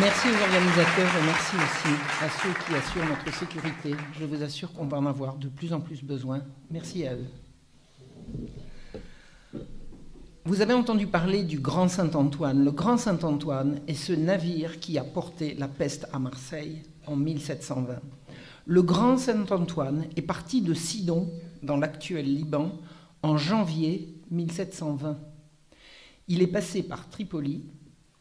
Merci aux organisateurs et merci aussi à ceux qui assurent notre sécurité. Je vous assure qu'on va en avoir de plus en plus besoin. Merci à eux. Vous avez entendu parler du Grand Saint-Antoine. Le Grand Saint-Antoine est ce navire qui a porté la peste à Marseille en 1720. Le Grand Saint-Antoine est parti de Sidon, dans l'actuel Liban, en janvier 1720. Il est passé par Tripoli,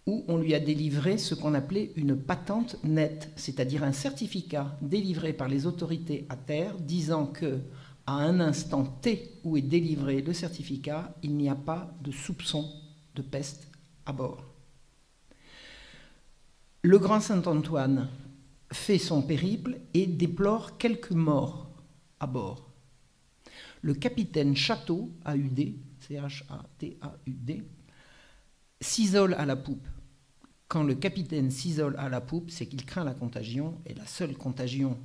où on lui a délivré ce qu'on appelait une patente nette, c'est-à-dire un certificat délivré par les autorités à terre disant que, à un instant T où est délivré le certificat, il n'y a pas de soupçon de peste à bord. Le Grand Saint-Antoine fait son périple et déplore quelques morts à bord. Le capitaine Chateau, A-U-D, C-H-A-T-A-U-D, s'isole à la poupe. Quand le capitaine s'isole à la poupe, c'est qu'il craint la contagion, et la seule contagion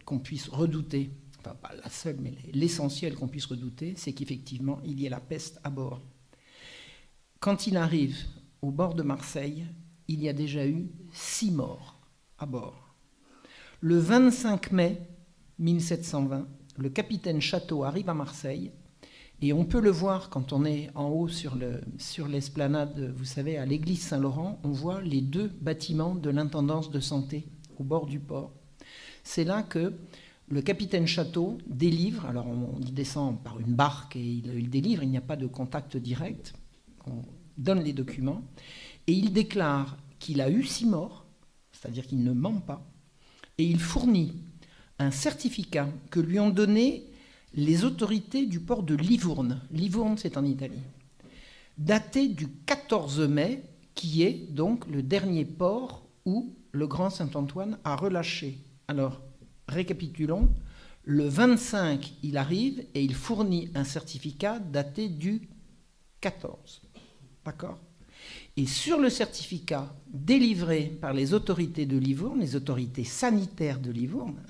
qu'on puisse redouter, enfin pas la seule, mais l'essentiel qu'on puisse redouter, c'est qu'effectivement, il y ait la peste à bord. Quand il arrive au bord de Marseille, il y a déjà eu 6 morts à bord. Le 25 mai 1720, le capitaine Chateau arrive à Marseille, et on peut le voir quand on est en haut sur l'esplanade, vous savez, à l'église Saint-Laurent, on voit les 2 bâtiments de l'intendance de santé au bord du port. C'est là que le capitaine Chateau délivre, alors on y descend par une barque et il délivre, il n'y a pas de contact direct, on donne les documents, et il déclare qu'il a eu 6 morts, c'est-à-dire qu'il ne ment pas, et il fournit un certificat que lui ont donné les autorités du port de Livourne. Livourne, c'est en Italie. Daté du 14 mai, qui est donc le dernier port où le Grand Saint-Antoine a relâché. Alors, récapitulons. Le 25, il arrive et il fournit un certificat daté du 14. D'accord ? Et sur le certificat délivré par les autorités de Livourne, les autorités sanitaires de Livourne,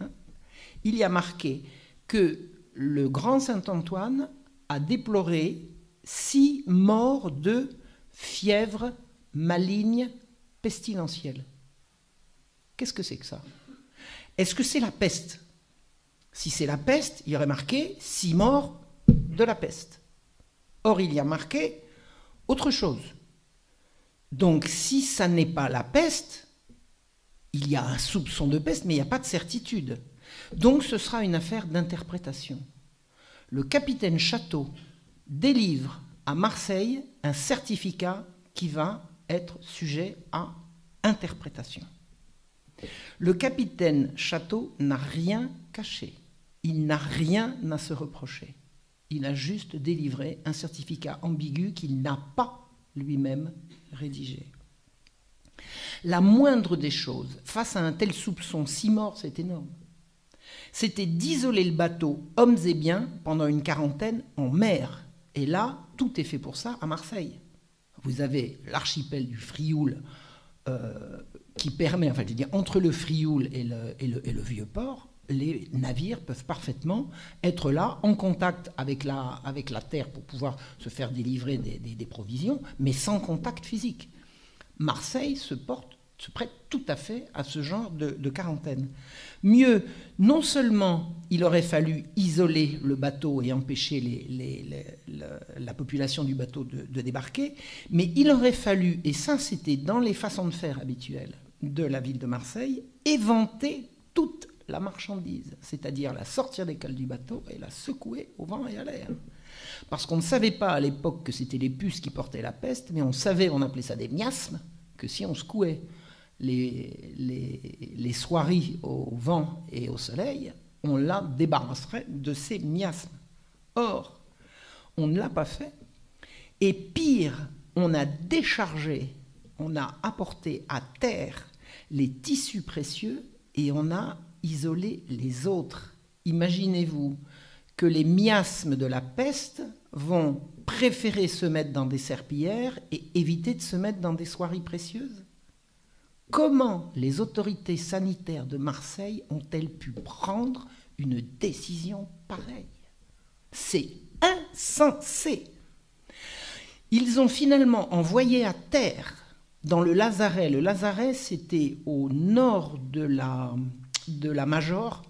il y a marqué que le Grand Saint-Antoine a déploré 6 morts de fièvre maligne pestilentielle. Qu'est-ce que c'est que ça ? Est-ce que c'est la peste ? Si c'est la peste, il y aurait marqué 6 morts de la peste. Or, il y a marqué autre chose. Donc, si ça n'est pas la peste, il y a un soupçon de peste, mais il n'y a pas de certitude. Donc ce sera une affaire d'interprétation. Le capitaine Chateau délivre à Marseille un certificat qui va être sujet à interprétation. Le capitaine Chateau n'a rien caché, il n'a rien à se reprocher. Il a juste délivré un certificat ambigu qu'il n'a pas lui-même rédigé. La moindre des choses, face à un tel soupçon, 6 morts, c'est énorme. C'était d'isoler le bateau, hommes et biens, pendant une quarantaine en mer. Et là, tout est fait pour ça à Marseille. Vous avez l'archipel du Frioul qui permet, enfin je veux dire, entre le Frioul et le Vieux-Port, les navires peuvent parfaitement être là, en contact avec la terre pour pouvoir se faire délivrer des provisions, mais sans contact physique. Marseille se prête tout à fait à ce genre de quarantaine. Mieux, non seulement il aurait fallu isoler le bateau et empêcher la population du bateau de débarquer, mais il aurait fallu, et ça c'était dans les façons de faire habituelles de la ville de Marseille, éventer toute la marchandise, c'est-à-dire la sortir des cales du bateau et la secouer au vent et à l'air. Parce qu'on ne savait pas à l'époque que c'était les puces qui portaient la peste, mais on savait, on appelait ça des miasmes, que si on secouait les soieries au vent et au soleil, on la débarrasserait de ces miasmes. Or, on ne l'a pas fait. Et pire, on a déchargé, on a apporté à terre les tissus précieux et on a isolé les autres. Imaginez-vous que les miasmes de la peste vont préférer se mettre dans des serpillères et éviter de se mettre dans des soieries précieuses. Comment les autorités sanitaires de Marseille ont-elles pu prendre une décision pareille ? C'est insensé. Ils ont finalement envoyé à terre dans le Lazaret c'était au nord de la Major,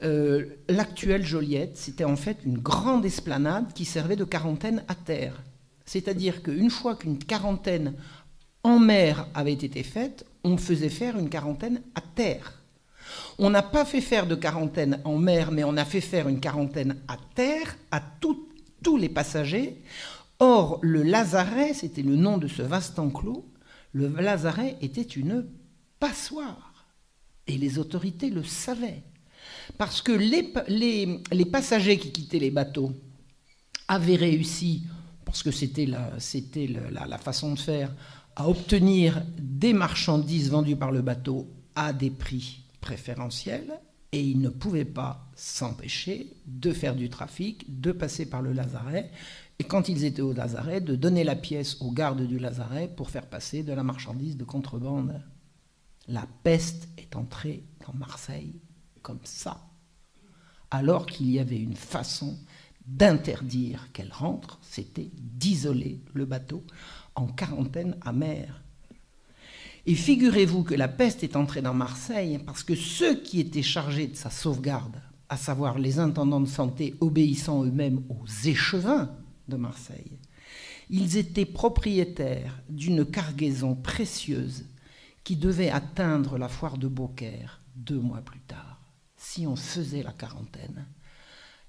l'actuelle Joliette, c'était en fait une grande esplanade qui servait de quarantaine à terre. C'est-à-dire qu'une fois qu'une quarantaine en mer avait été faite, on faisait faire une quarantaine à terre. On n'a pas fait faire de quarantaine en mer, mais on a fait faire une quarantaine à terre à tous les passagers. Or, le Lazaret, c'était le nom de ce vaste enclos, le Lazaret était une passoire. Et les autorités le savaient. Parce que les passagers qui quittaient les bateaux avaient réussi, parce que c'était la façon de faire, à obtenir des marchandises vendues par le bateau à des prix préférentiels, et ils ne pouvaient pas s'empêcher de faire du trafic, de passer par le Lazaret, et quand ils étaient au Lazaret, de donner la pièce aux gardes du Lazaret pour faire passer de la marchandise de contrebande. La peste est entrée dans Marseille comme ça, alors qu'il y avait une façon d'interdire qu'elle rentre, c'était d'isoler le bateau en quarantaine à mer. Et figurez-vous que la peste est entrée dans Marseille parce que ceux qui étaient chargés de sa sauvegarde, à savoir les intendants de santé obéissant eux-mêmes aux échevins de Marseille, ils étaient propriétaires d'une cargaison précieuse qui devait atteindre la foire de Beaucaire 2 mois plus tard. Si on faisait la quarantaine,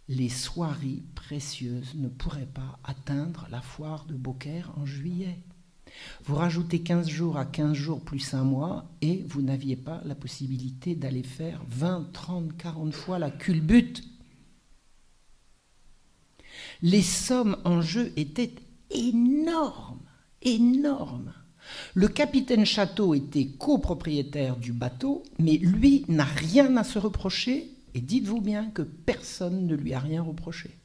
les soieries précieuses ne pourraient pas atteindre la foire de Beaucaire en juillet. Vous rajoutez 15 jours à 15 jours plus un mois et vous n'aviez pas la possibilité d'aller faire 20, 30, 40 fois la culbute. Les sommes en jeu étaient énormes, énormes. Le capitaine Château était copropriétaire du bateau, mais lui n'a rien à se reprocher, et dites-vous bien que personne ne lui a rien reproché.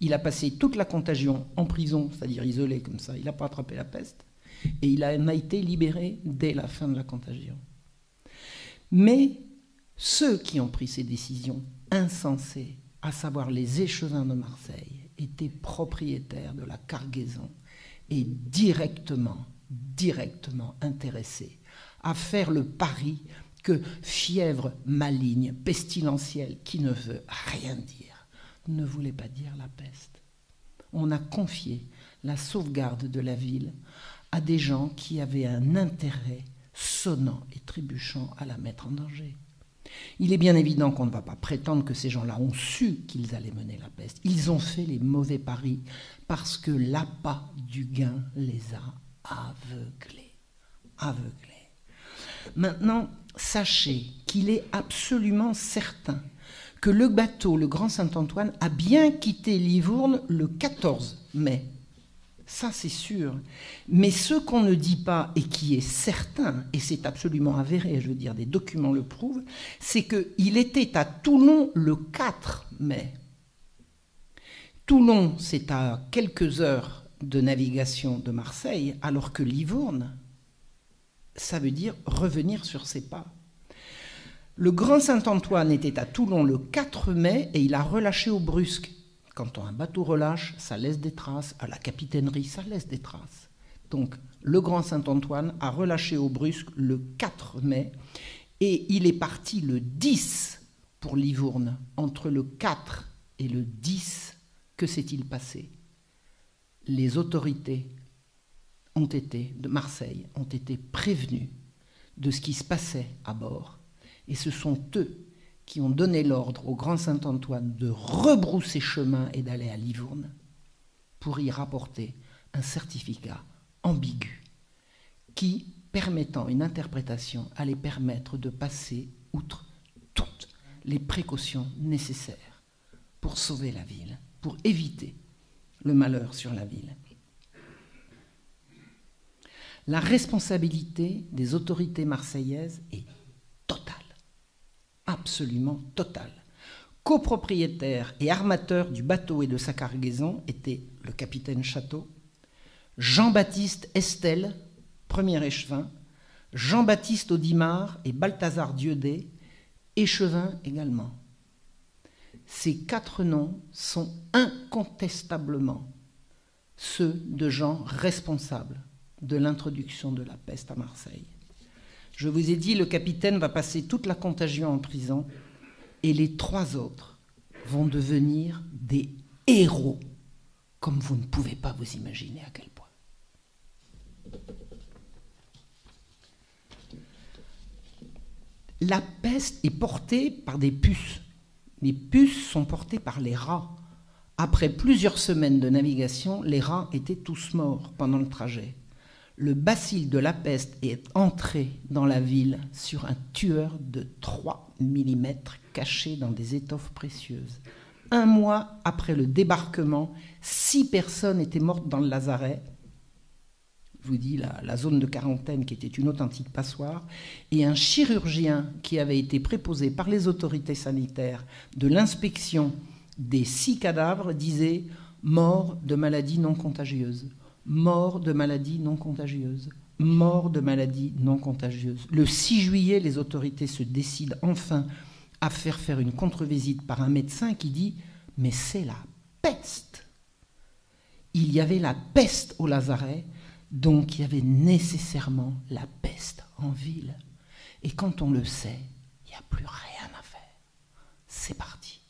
Il a passé toute la contagion en prison, c'est-à-dire isolé comme ça, il n'a pas attrapé la peste, et il en a été libéré dès la fin de la contagion. Mais ceux qui ont pris ces décisions insensées, à savoir les échevins de Marseille, étaient propriétaires de la cargaison et directement intéressés à faire le pari que fièvre maligne, pestilentielle, qui ne veut rien dire, ne voulait pas dire la peste. On a confié la sauvegarde de la ville à des gens qui avaient un intérêt sonnant et trébuchant à la mettre en danger. Il est bien évident qu'on ne va pas prétendre que ces gens-là ont su qu'ils allaient mener la peste. Ils ont fait les mauvais paris parce que l'appât du gain les a aveuglés. Maintenant, sachez qu'il est absolument certain que le bateau, le Grand Saint-Antoine, a bien quitté Livourne le 14 mai. Ça, c'est sûr. Mais ce qu'on ne dit pas et qui est certain, et c'est absolument avéré, je veux dire, des documents le prouvent, c'est qu'il était à Toulon le 4 mai. Toulon, c'est à quelques heures de navigation de Marseille, alors que Livourne, ça veut dire revenir sur ses pas. Le Grand Saint-Antoine était à Toulon le 4 mai et il a relâché au Brusque. Quand un bateau relâche, ça laisse des traces. À la capitainerie, ça laisse des traces. Donc, le Grand Saint-Antoine a relâché au Brusque le 4 mai et il est parti le 10 pour Livourne. Entre le 4 et le 10, que s'est-il passé? Les autorités de Marseille ont été prévenus de ce qui se passait à bord. Et ce sont eux qui ont donné l'ordre au Grand Saint-Antoine de rebrousser chemin et d'aller à Livourne pour y rapporter un certificat ambigu qui, permettant une interprétation, allait permettre de passer outre toutes les précautions nécessaires pour sauver la ville, pour éviter le malheur sur la ville. La responsabilité des autorités marseillaises est totale, absolument totale. Copropriétaire et armateur du bateau et de sa cargaison étaient le capitaine Château, Jean-Baptiste Estel, premier échevin, Jean-Baptiste Audimard et Balthazar Dieudé, échevins également. Ces 4 noms sont incontestablement ceux de gens responsables de l'introduction de la peste à Marseille. Je vous ai dit, le capitaine va passer toute la contagion en prison et les 3 autres vont devenir des héros, comme vous ne pouvez pas vous imaginer à quel point. La peste est portée par des puces. Les puces sont portées par les rats. Après plusieurs semaines de navigation, les rats étaient tous morts pendant le trajet. Le bacille de la peste est entré dans la ville sur un tueur de 3 mm caché dans des étoffes précieuses. 1 mois après le débarquement, 6 personnes étaient mortes dans le lazaret. Je vous dis la zone de quarantaine qui était une authentique passoire, et un chirurgien qui avait été préposé par les autorités sanitaires de l'inspection des 6 cadavres disait « mort de maladie non contagieuse ». Mort de maladie non contagieuse, mort de maladie non contagieuse. Le 6 juillet, les autorités se décident enfin à faire une contre-visite par un médecin qui dit « mais c'est la peste ». Il y avait la peste au lazaret, donc il y avait nécessairement la peste en ville. Et quand on le sait, il n'y a plus rien à faire. C'est parti.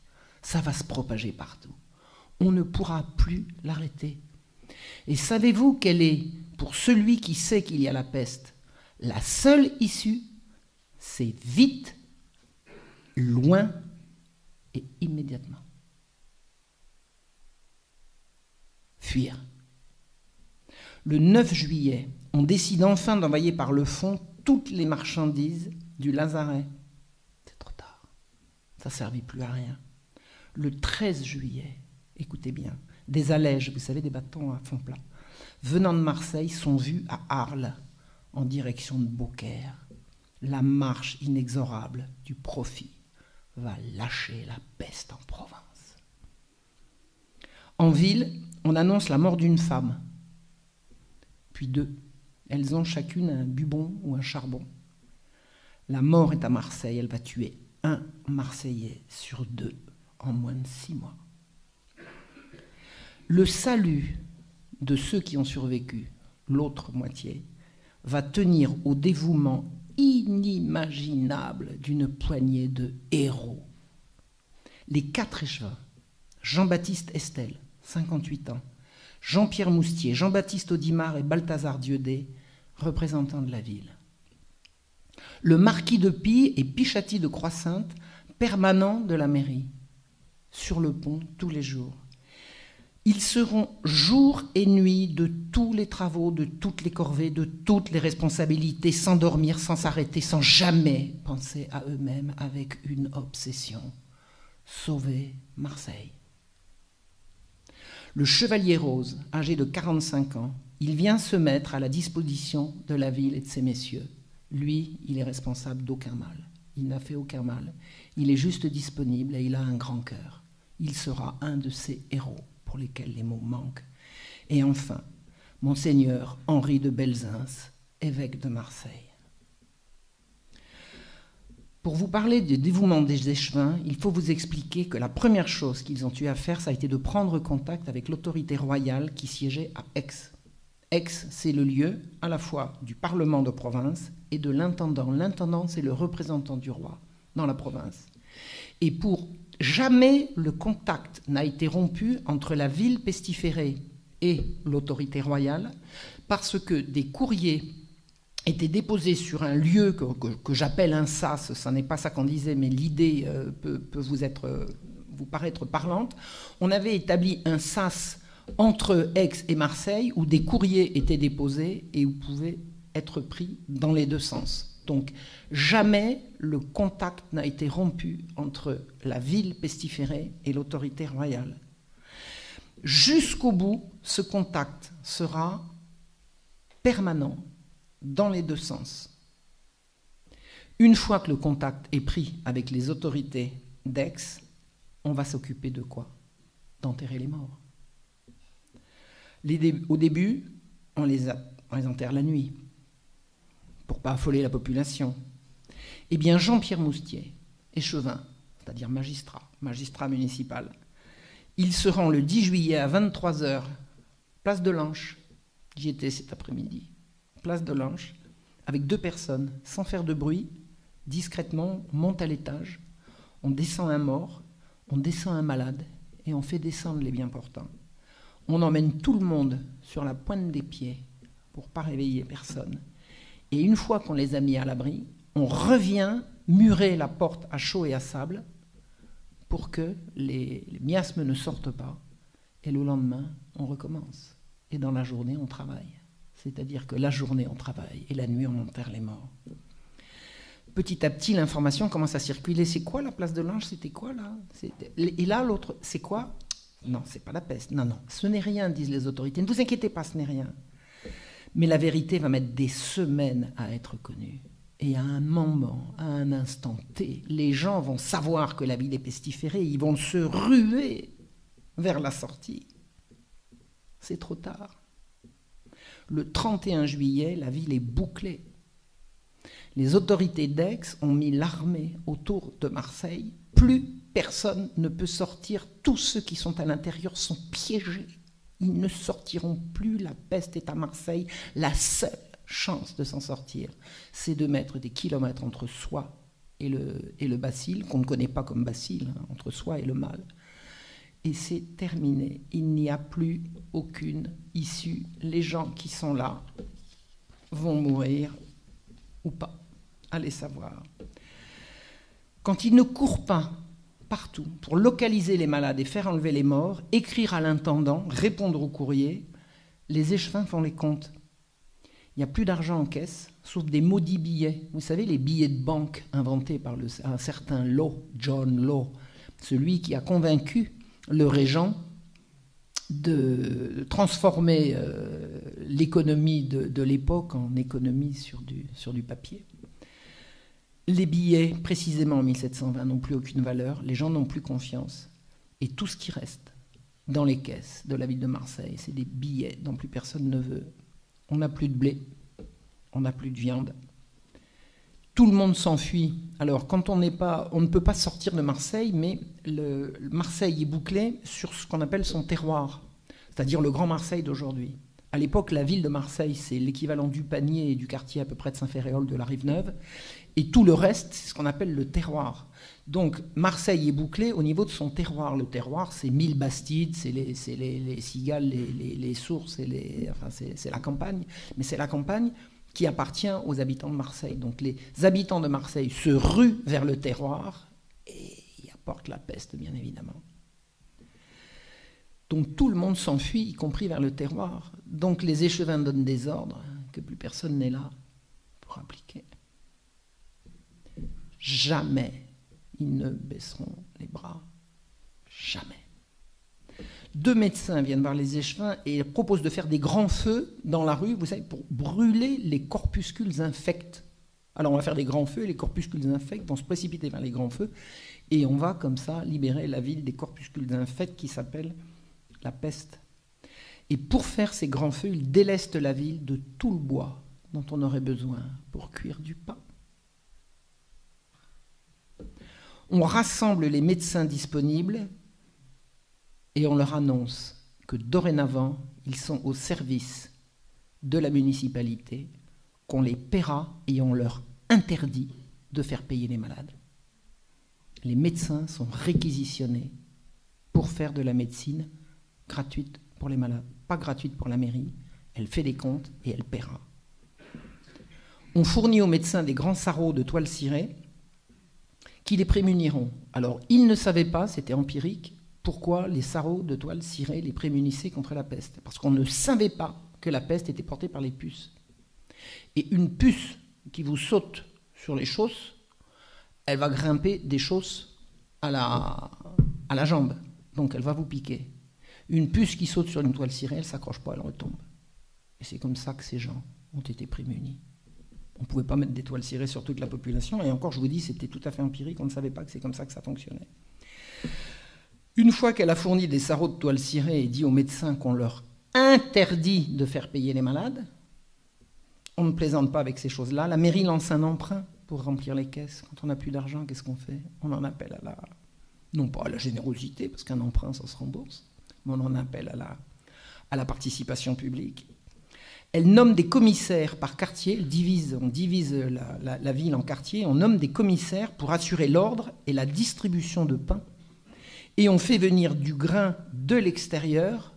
Ça va se propager partout. On ne pourra plus l'arrêter. Et savez-vous quelle est, pour celui qui sait qu'il y a la peste, la seule issue? C'est vite, loin et immédiatement. Fuir. Le 9 juillet, on décide enfin d'envoyer par le fond toutes les marchandises du lazaret. C'est trop tard. Ça ne servit plus à rien. Le 13 juillet, écoutez bien, des allèges, vous savez, des bâtons à fond plat, venant de Marseille, sont vus à Arles, en direction de Beaucaire. La marche inexorable du profit va lâcher la peste en Provence. En ville, on annonce la mort d'une femme, puis 2. Elles ont chacune un bubon ou un charbon. La mort est à Marseille, elle va tuer 1 Marseillais sur 2 en moins de 6 mois. Le salut de ceux qui ont survécu, l'autre moitié, va tenir au dévouement inimaginable d'une poignée de héros. Les 4 échevins, Jean-Baptiste Estelle, 58 ans, Jean-Pierre Moustier, Jean-Baptiste Audimard et Balthazar Dieudé, représentants de la ville. Le marquis de Pille et Pichati de Croix-Sainte, permanents de la mairie, sur le pont tous les jours. Ils seront jour et nuit de tous les travaux, de toutes les corvées, de toutes les responsabilités, sans dormir, sans s'arrêter, sans jamais penser à eux-mêmes, avec une obsession. Sauver Marseille. Le chevalier Rose, âgé de 45 ans, il vient se mettre à la disposition de la ville et de ces messieurs. Lui, il est responsable d'aucun mal. Il n'a fait aucun mal. Il est juste disponible et il a un grand cœur. Il sera un de ces héros pour lesquels les mots manquent. Et enfin, Monseigneur Henri de Belzins, évêque de Marseille. Pour vous parler du dévouement des échevins, il faut vous expliquer que la première chose qu'ils ont eu à faire, ça a été de prendre contact avec l'autorité royale qui siégeait à Aix. Aix, c'est le lieu à la fois du Parlement de province et de l'intendant. L'intendant, c'est le représentant du roi dans la province. Et pour jamais le contact n'a été rompu entre la ville pestiférée et l'autorité royale, parce que des courriers étaient déposés sur un lieu que j'appelle un sas, ce n'est pas ça qu'on disait, mais l'idée peut vous paraître parlante. On avait établi un sas entre Aix et Marseille où des courriers étaient déposés et où pouvaient être pris dans les 2 sens. Donc jamais le contact n'a été rompu entre la ville pestiférée et l'autorité royale. Jusqu'au bout, ce contact sera permanent dans les 2 sens. Une fois que le contact est pris avec les autorités d'Aix, on va s'occuper de quoi? D'enterrer les morts. Au début, on les enterre la nuit, pour ne pas affoler la population. Eh bien, Jean-Pierre Moustier, échevin, c'est-à-dire magistrat municipal, il se rend le 10 juillet à 23h, place de l'Anche. J'y étais cet après-midi. place de l'Anche, avec 2 personnes, sans faire de bruit, discrètement, on monte à l'étage, on descend un mort, on descend un malade, et on fait descendre les bien portants. On emmène tout le monde sur la pointe des pieds pour ne pas réveiller personne. Et une fois qu'on les a mis à l'abri, on revient murer la porte à chaud et à sable pour que les miasmes ne sortent pas. Et le lendemain, on recommence. Et dans la journée, on travaille. C'est-à-dire que la journée, on travaille et la nuit, on enterre les morts. Petit à petit, l'information commence à circuler. C'est quoi la place de l'Ange? C'était quoi là? Et là, l'autre, c'est quoi? Non, c'est pas la peste. Non, non, ce n'est rien, disent les autorités. Ne vous inquiétez pas, ce n'est rien. Mais la vérité va mettre des semaines à être connue. Et à un moment, à un instant T, les gens vont savoir que la ville est pestiférée, ils vont se ruer vers la sortie. C'est trop tard. Le 31 juillet, la ville est bouclée. Les autorités d'Aix ont mis l'armée autour de Marseille. Plus personne ne peut sortir. Tous ceux qui sont à l'intérieur sont piégés. Ils ne sortiront plus. La peste est à Marseille. La seule chance de s'en sortir, c'est de mettre des kilomètres entre soi et le bacille, qu'on ne connaît pas comme bacille, hein, entre soi et le mal. Et c'est terminé. Il n'y a plus aucune issue. Les gens qui sont là vont mourir ou pas. Allez savoir. Quand ils ne courent pas partout pour localiser les malades et faire enlever les morts, écrire à l'intendant, répondre au courrier, les échevins font les comptes. Il n'y a plus d'argent en caisse, sauf des maudits billets. Vous savez, les billets de banque inventés par un certain Law, John Law, celui qui a convaincu le régent de transformer l'économie de l'époque en économie sur du papier. Les billets, précisément en 1720, n'ont plus aucune valeur, les gens n'ont plus confiance, et tout ce qui reste dans les caisses de la ville de Marseille, c'est des billets dont plus personne ne veut. On n'a plus de blé, on n'a plus de viande. Tout le monde s'enfuit. Alors, quand on ne peut pas sortir de Marseille, mais Marseille est bouclé sur ce qu'on appelle son terroir, c'est-à-dire le Grand Marseille d'aujourd'hui. À l'époque, la ville de Marseille, c'est l'équivalent du Panier et du quartier à peu près de Saint-Ferréol de la Rive-Neuve, et tout le reste, c'est ce qu'on appelle le terroir. Donc, Marseille est bouclé au niveau de son terroir. Le terroir, c'est 1000 bastides, c'est les cigales, les sources, c'est la campagne. Mais c'est la campagne qui appartient aux habitants de Marseille. Donc, les habitants de Marseille se ruent vers le terroir et y apportent la peste, bien évidemment. Donc, tout le monde s'enfuit, y compris vers le terroir. Donc, les échevins donnent des ordres que plus personne n'est là pour appliquer. Jamais ils ne baisseront les bras. Jamais. 2 médecins viennent voir les échevins et proposent de faire des grands feux dans la rue, vous savez, pour brûler les corpuscules infects. Alors on va faire des grands feux, et les corpuscules infects vont se précipiter vers les grands feux, et on va comme ça libérer la ville des corpuscules infects qui s'appellent la peste. Et pour faire ces grands feux, ils délestent la ville de tout le bois dont on aurait besoin pour cuire du pain. On rassemble les médecins disponibles et on leur annonce que dorénavant, ils sont au service de la municipalité, qu'on les paiera et on leur interdit de faire payer les malades. Les médecins sont réquisitionnés pour faire de la médecine gratuite pour les malades, pas gratuite pour la mairie. Elle fait des comptes et elle paiera. On fournit aux médecins des grands sarraux de toile cirée qui les prémuniront. Alors, ils ne savaient pas, c'était empirique, pourquoi les sarraux de toile cirée les prémunissaient contre la peste. Parce qu'on ne savait pas que la peste était portée par les puces. Et une puce qui vous saute sur les chausses, elle va grimper des chausses à la jambe. Donc, elle va vous piquer. Une puce qui saute sur une toile cirée, elle ne s'accroche pas, elle retombe. Et c'est comme ça que ces gens ont été prémunis. On ne pouvait pas mettre des toiles cirées sur toute la population, et encore, je vous dis, c'était tout à fait empirique, on ne savait pas que c'est comme ça que ça fonctionnait. Une fois qu'elle a fourni des sarraux de toile cirée et dit aux médecins qu'on leur interdit de faire payer les malades, on ne plaisante pas avec ces choses-là. La mairie lance un emprunt pour remplir les caisses. Quand on n'a plus d'argent, qu'est-ce qu'on fait? On en appelle non pas à la générosité, parce qu'un emprunt, ça se rembourse, mais on en appelle à la participation publique. Elle nomme des commissaires par quartier, on divise la ville en quartiers, on nomme des commissaires pour assurer l'ordre et la distribution de pain. Et on fait venir du grain de l'extérieur.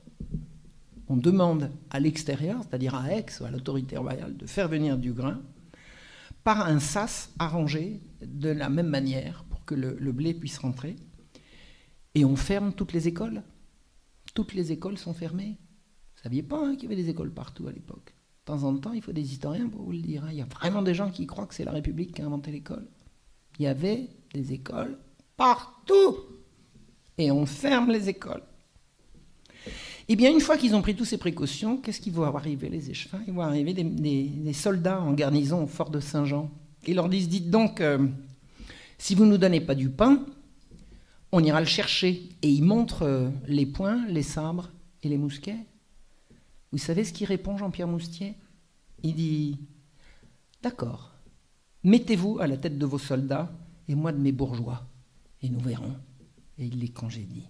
On demande à l'extérieur, c'est-à-dire à Aix ou à l'autorité royale, de faire venir du grain par un sas arrangé de la même manière pour que le blé puisse rentrer. Et on ferme toutes les écoles. Toutes les écoles sont fermées. Vous ne saviez pas qu'il y avait des écoles partout à l'époque. De temps en temps, il faut des historiens pour vous le dire. Il y a vraiment des gens qui croient que c'est la République qui a inventé l'école. Il y avait des écoles partout. Et on ferme les écoles. Eh bien, une fois qu'ils ont pris toutes ces précautions, qu'est-ce qu'ils vont arriver, les échevins? Ils vont arriver des soldats en garnison au fort de Saint-Jean. Ils leur disent, dites donc, si vous ne nous donnez pas du pain, on ira le chercher. Et ils montrent les poings, les sabres et les mousquets. Vous savez ce qu'il répond, Jean-Pierre Moustier? Il dit, d'accord, mettez-vous à la tête de vos soldats et moi de mes bourgeois, et nous verrons. Et il les congédie.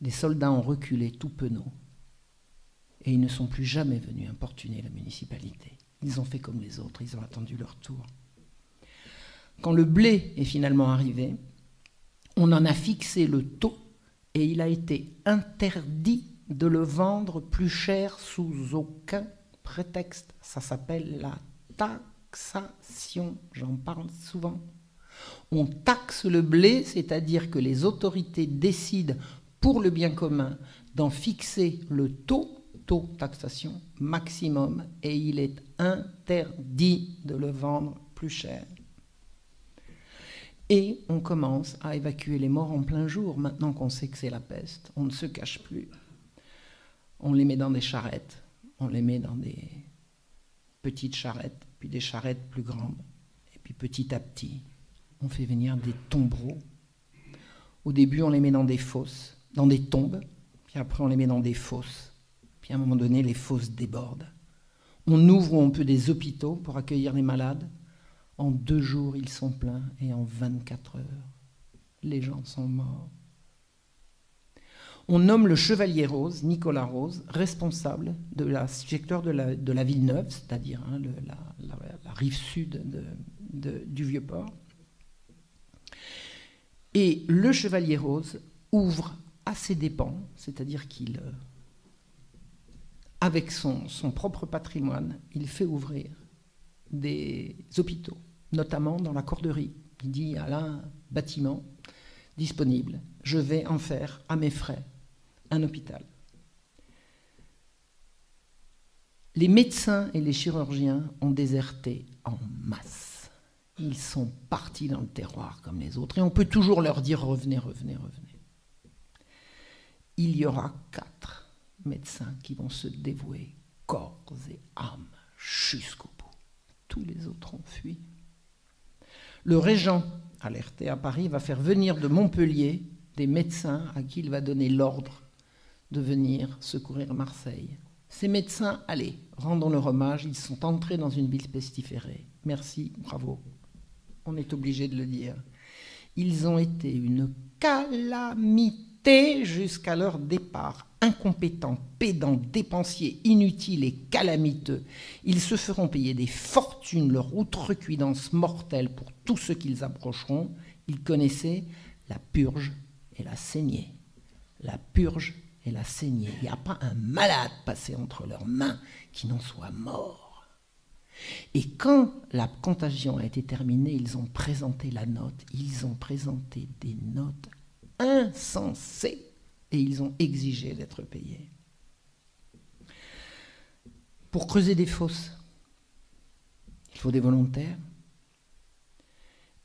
Les soldats ont reculé tout penauds et ils ne sont plus jamais venus importuner la municipalité. Ils ont fait comme les autres, ils ont attendu leur tour. Quand le blé est finalement arrivé, on en a fixé le taux et il a été interdit de le vendre plus cher sous aucun prétexte. Ça s'appelle la taxation, j'en parle souvent. On taxe le blé, c'est-à-dire que les autorités décident pour le bien commun d'en fixer le taux taxation maximum et il est interdit de le vendre plus cher. Et on commence à évacuer les morts en plein jour. Maintenant qu'on sait que c'est la peste, on ne se cache plus. On les met dans des charrettes, on les met dans des petites charrettes, puis des charrettes plus grandes. Et puis petit à petit, on fait venir des tombereaux. Au début, on les met dans des fosses, dans des tombes, puis après on les met dans des fosses. Puis à un moment donné, les fosses débordent. On ouvre où on peut des hôpitaux pour accueillir les malades. En 2 jours, ils sont pleins et en 24 heures, les gens sont morts. On nomme le chevalier Rose, Nicolas Rose, responsable de la secteur de la Villeneuve, c'est-à-dire la rive sud du Vieux-Port. Et le chevalier Rose ouvre à ses dépens, c'est-à-dire qu'il, avec son propre patrimoine, il fait ouvrir des hôpitaux, notamment dans la Corderie. Il dit, il y a là un bâtiment disponible, je vais en faire à mes frais un hôpital. Les médecins et les chirurgiens ont déserté en masse. Ils sont partis dans le terroir comme les autres et on peut toujours leur dire revenez, revenez, revenez. Il y aura 4 médecins qui vont se dévouer corps et âme jusqu'au bout. Tous les autres ont fui. Le régent, alerté à Paris, va faire venir de Montpellier des médecins à qui il va donner l'ordre de venir secourir Marseille. Ces médecins, allez, rendons leur hommage, ils sont entrés dans une ville pestiférée. Merci, bravo. On est obligé de le dire. Ils ont été une calamité jusqu'à leur départ. Incompétents, pédants, dépensiers, inutiles et calamiteux. Ils se feront payer des fortunes leur outrecuidance mortelle pour tous ceux qu'ils approcheront. Ils connaissaient la purge et la saignée. La purge et la saignée. Il n'y a pas un malade passé entre leurs mains qui n'en soit mort. Et quand la contagion a été terminée, ils ont présenté la note. Ils ont présenté des notes insensées et ils ont exigé d'être payés. Pour creuser des fosses, il faut des volontaires.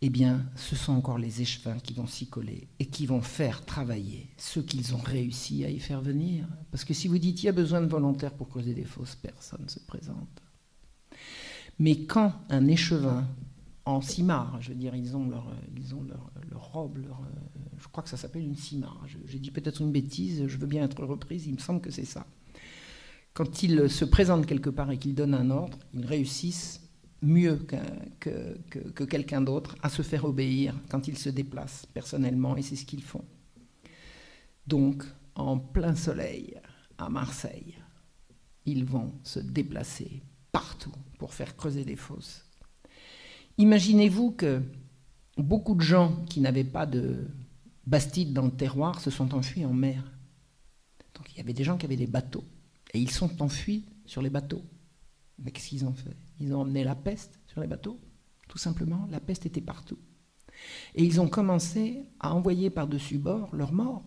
Eh bien, ce sont encore les échevins qui vont s'y coller et qui vont faire travailler ceux qu'ils ont réussi à y faire venir. Parce que si vous dites qu'il y a besoin de volontaires pour creuser des fosses, personne ne se présente. Mais quand un échevin en simarre, je veux dire, ils ont leur robe, je crois que ça s'appelle une simarre, j'ai dit peut-être une bêtise, je veux bien être reprise, il me semble que c'est ça. Quand ils se présentent quelque part et qu'ils donnent un ordre, ils réussissent mieux que quelqu'un d'autre à se faire obéir quand ils se déplacent personnellement, et c'est ce qu'ils font. Donc, en plein soleil, à Marseille, ils vont se déplacer partout pour faire creuser des fosses. Imaginez-vous que beaucoup de gens qui n'avaient pas de bastide dans le terroir se sont enfuis en mer. Donc il y avait des gens qui avaient des bateaux et ils sont enfuis sur les bateaux. Mais qu'est-ce qu'ils ont fait? Ils ont emmené la peste sur les bateaux. Tout simplement, la peste était partout. Et ils ont commencé à envoyer par-dessus bord leurs morts.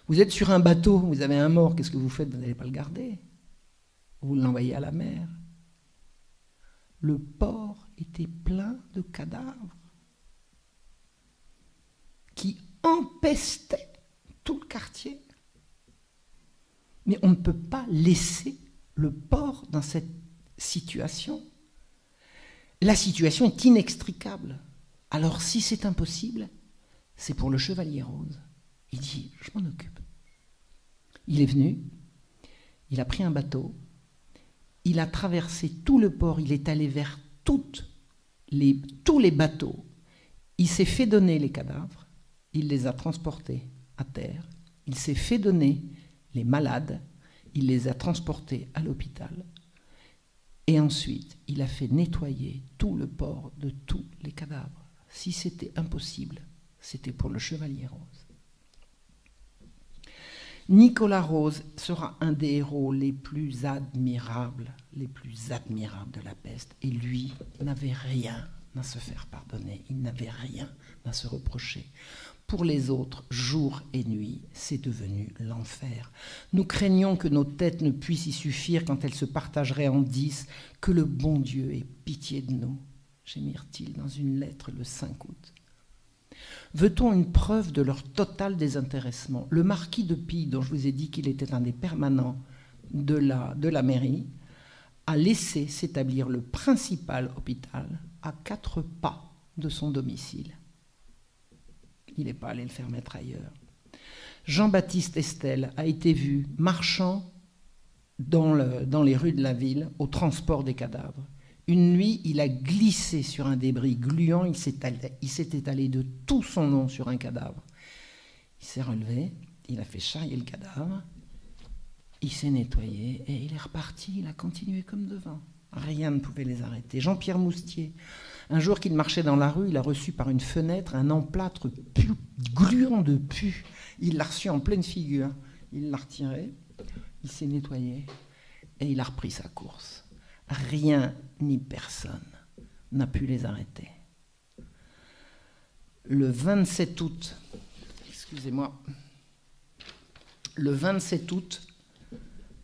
Vous êtes sur un bateau, vous avez un mort, qu'est-ce que vous faites? Vous n'allez pas le garder. Vous l'envoyez à la mer. Le port était plein de cadavres qui empestaient tout le quartier. Mais on ne peut pas laisser le port dans cette situation. La situation est inextricable. Alors si c'est impossible, c'est pour le chevalier rose. Il dit, je m'en occupe. Il est venu, il a pris un bateau, il a traversé tout le port, il est allé vers tous les bateaux. Il s'est fait donner les cadavres, il les a transportés à terre, il s'est fait donner les malades, il les a transportés à l'hôpital. Et ensuite, il a fait nettoyer tout le port de tous les cadavres. Si c'était impossible, c'était pour le chevalier rose. Nicolas Rose sera un des héros les plus admirables de la peste. Et lui n'avait rien à se faire pardonner, il n'avait rien à se reprocher. Pour les autres, jour et nuit, c'est devenu l'enfer. Nous craignons que nos têtes ne puissent y suffire quand elles se partageraient en 10, que le bon Dieu ait pitié de nous, gémirent-ils dans une lettre le 5 août. Veut-on une preuve de leur total désintéressement? Le marquis de Pille, dont je vous ai dit qu'il était un des permanents de la mairie, a laissé s'établir le principal hôpital à 4 pas de son domicile. Il n'est pas allé le faire mettre ailleurs. Jean-Baptiste Estelle a été vu marchant dans les rues de la ville au transport des cadavres. Une nuit, il a glissé sur un débris gluant, il s'est étalé de tout son long sur un cadavre. Il s'est relevé, il a fait charrier le cadavre, il s'est nettoyé et il est reparti, il a continué comme devant. Rien ne pouvait les arrêter. Jean-Pierre Moustier, un jour qu'il marchait dans la rue, il a reçu par une fenêtre un emplâtre gluant de pu. Il l'a reçu en pleine figure. Il l'a retiré, il s'est nettoyé et il a repris sa course. Rien ni personne n'a pu les arrêter. Le 27 août, le 27 août,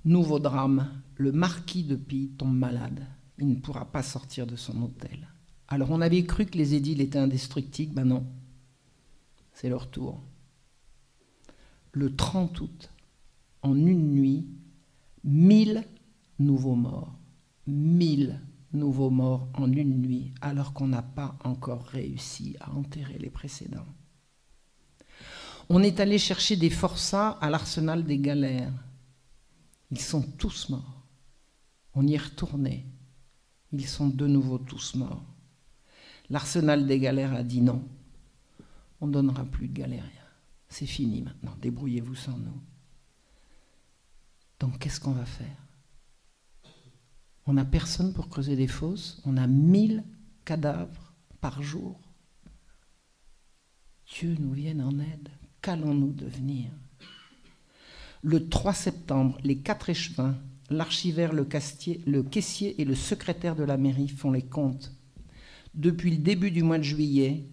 nouveau drame, le marquis de Pille tombe malade. Il ne pourra pas sortir de son hôtel. Alors on avait cru que les édiles étaient indestructibles, ben non, c'est leur tour. Le 30 août, en une nuit, 1000 nouveaux morts. 1000 nouveaux morts en une nuit, alors qu'on n'a pas encore réussi à enterrer les précédents. On est allé chercher des forçats à l'arsenal des galères. Ils sont tous morts. On y est retourné. Ils sont de nouveau tous morts. L'arsenal des galères a dit non. On ne donnera plus de galériens. C'est fini maintenant. Débrouillez-vous sans nous. Donc qu'est-ce qu'on va faire? On n'a personne pour creuser des fosses. On a 1000 cadavres par jour. Dieu nous vienne en aide. Qu'allons-nous devenir? Le 3 septembre, les 4 échevins, l'archivaire, le caissier et le secrétaire de la mairie font les comptes. Depuis le début du mois de juillet,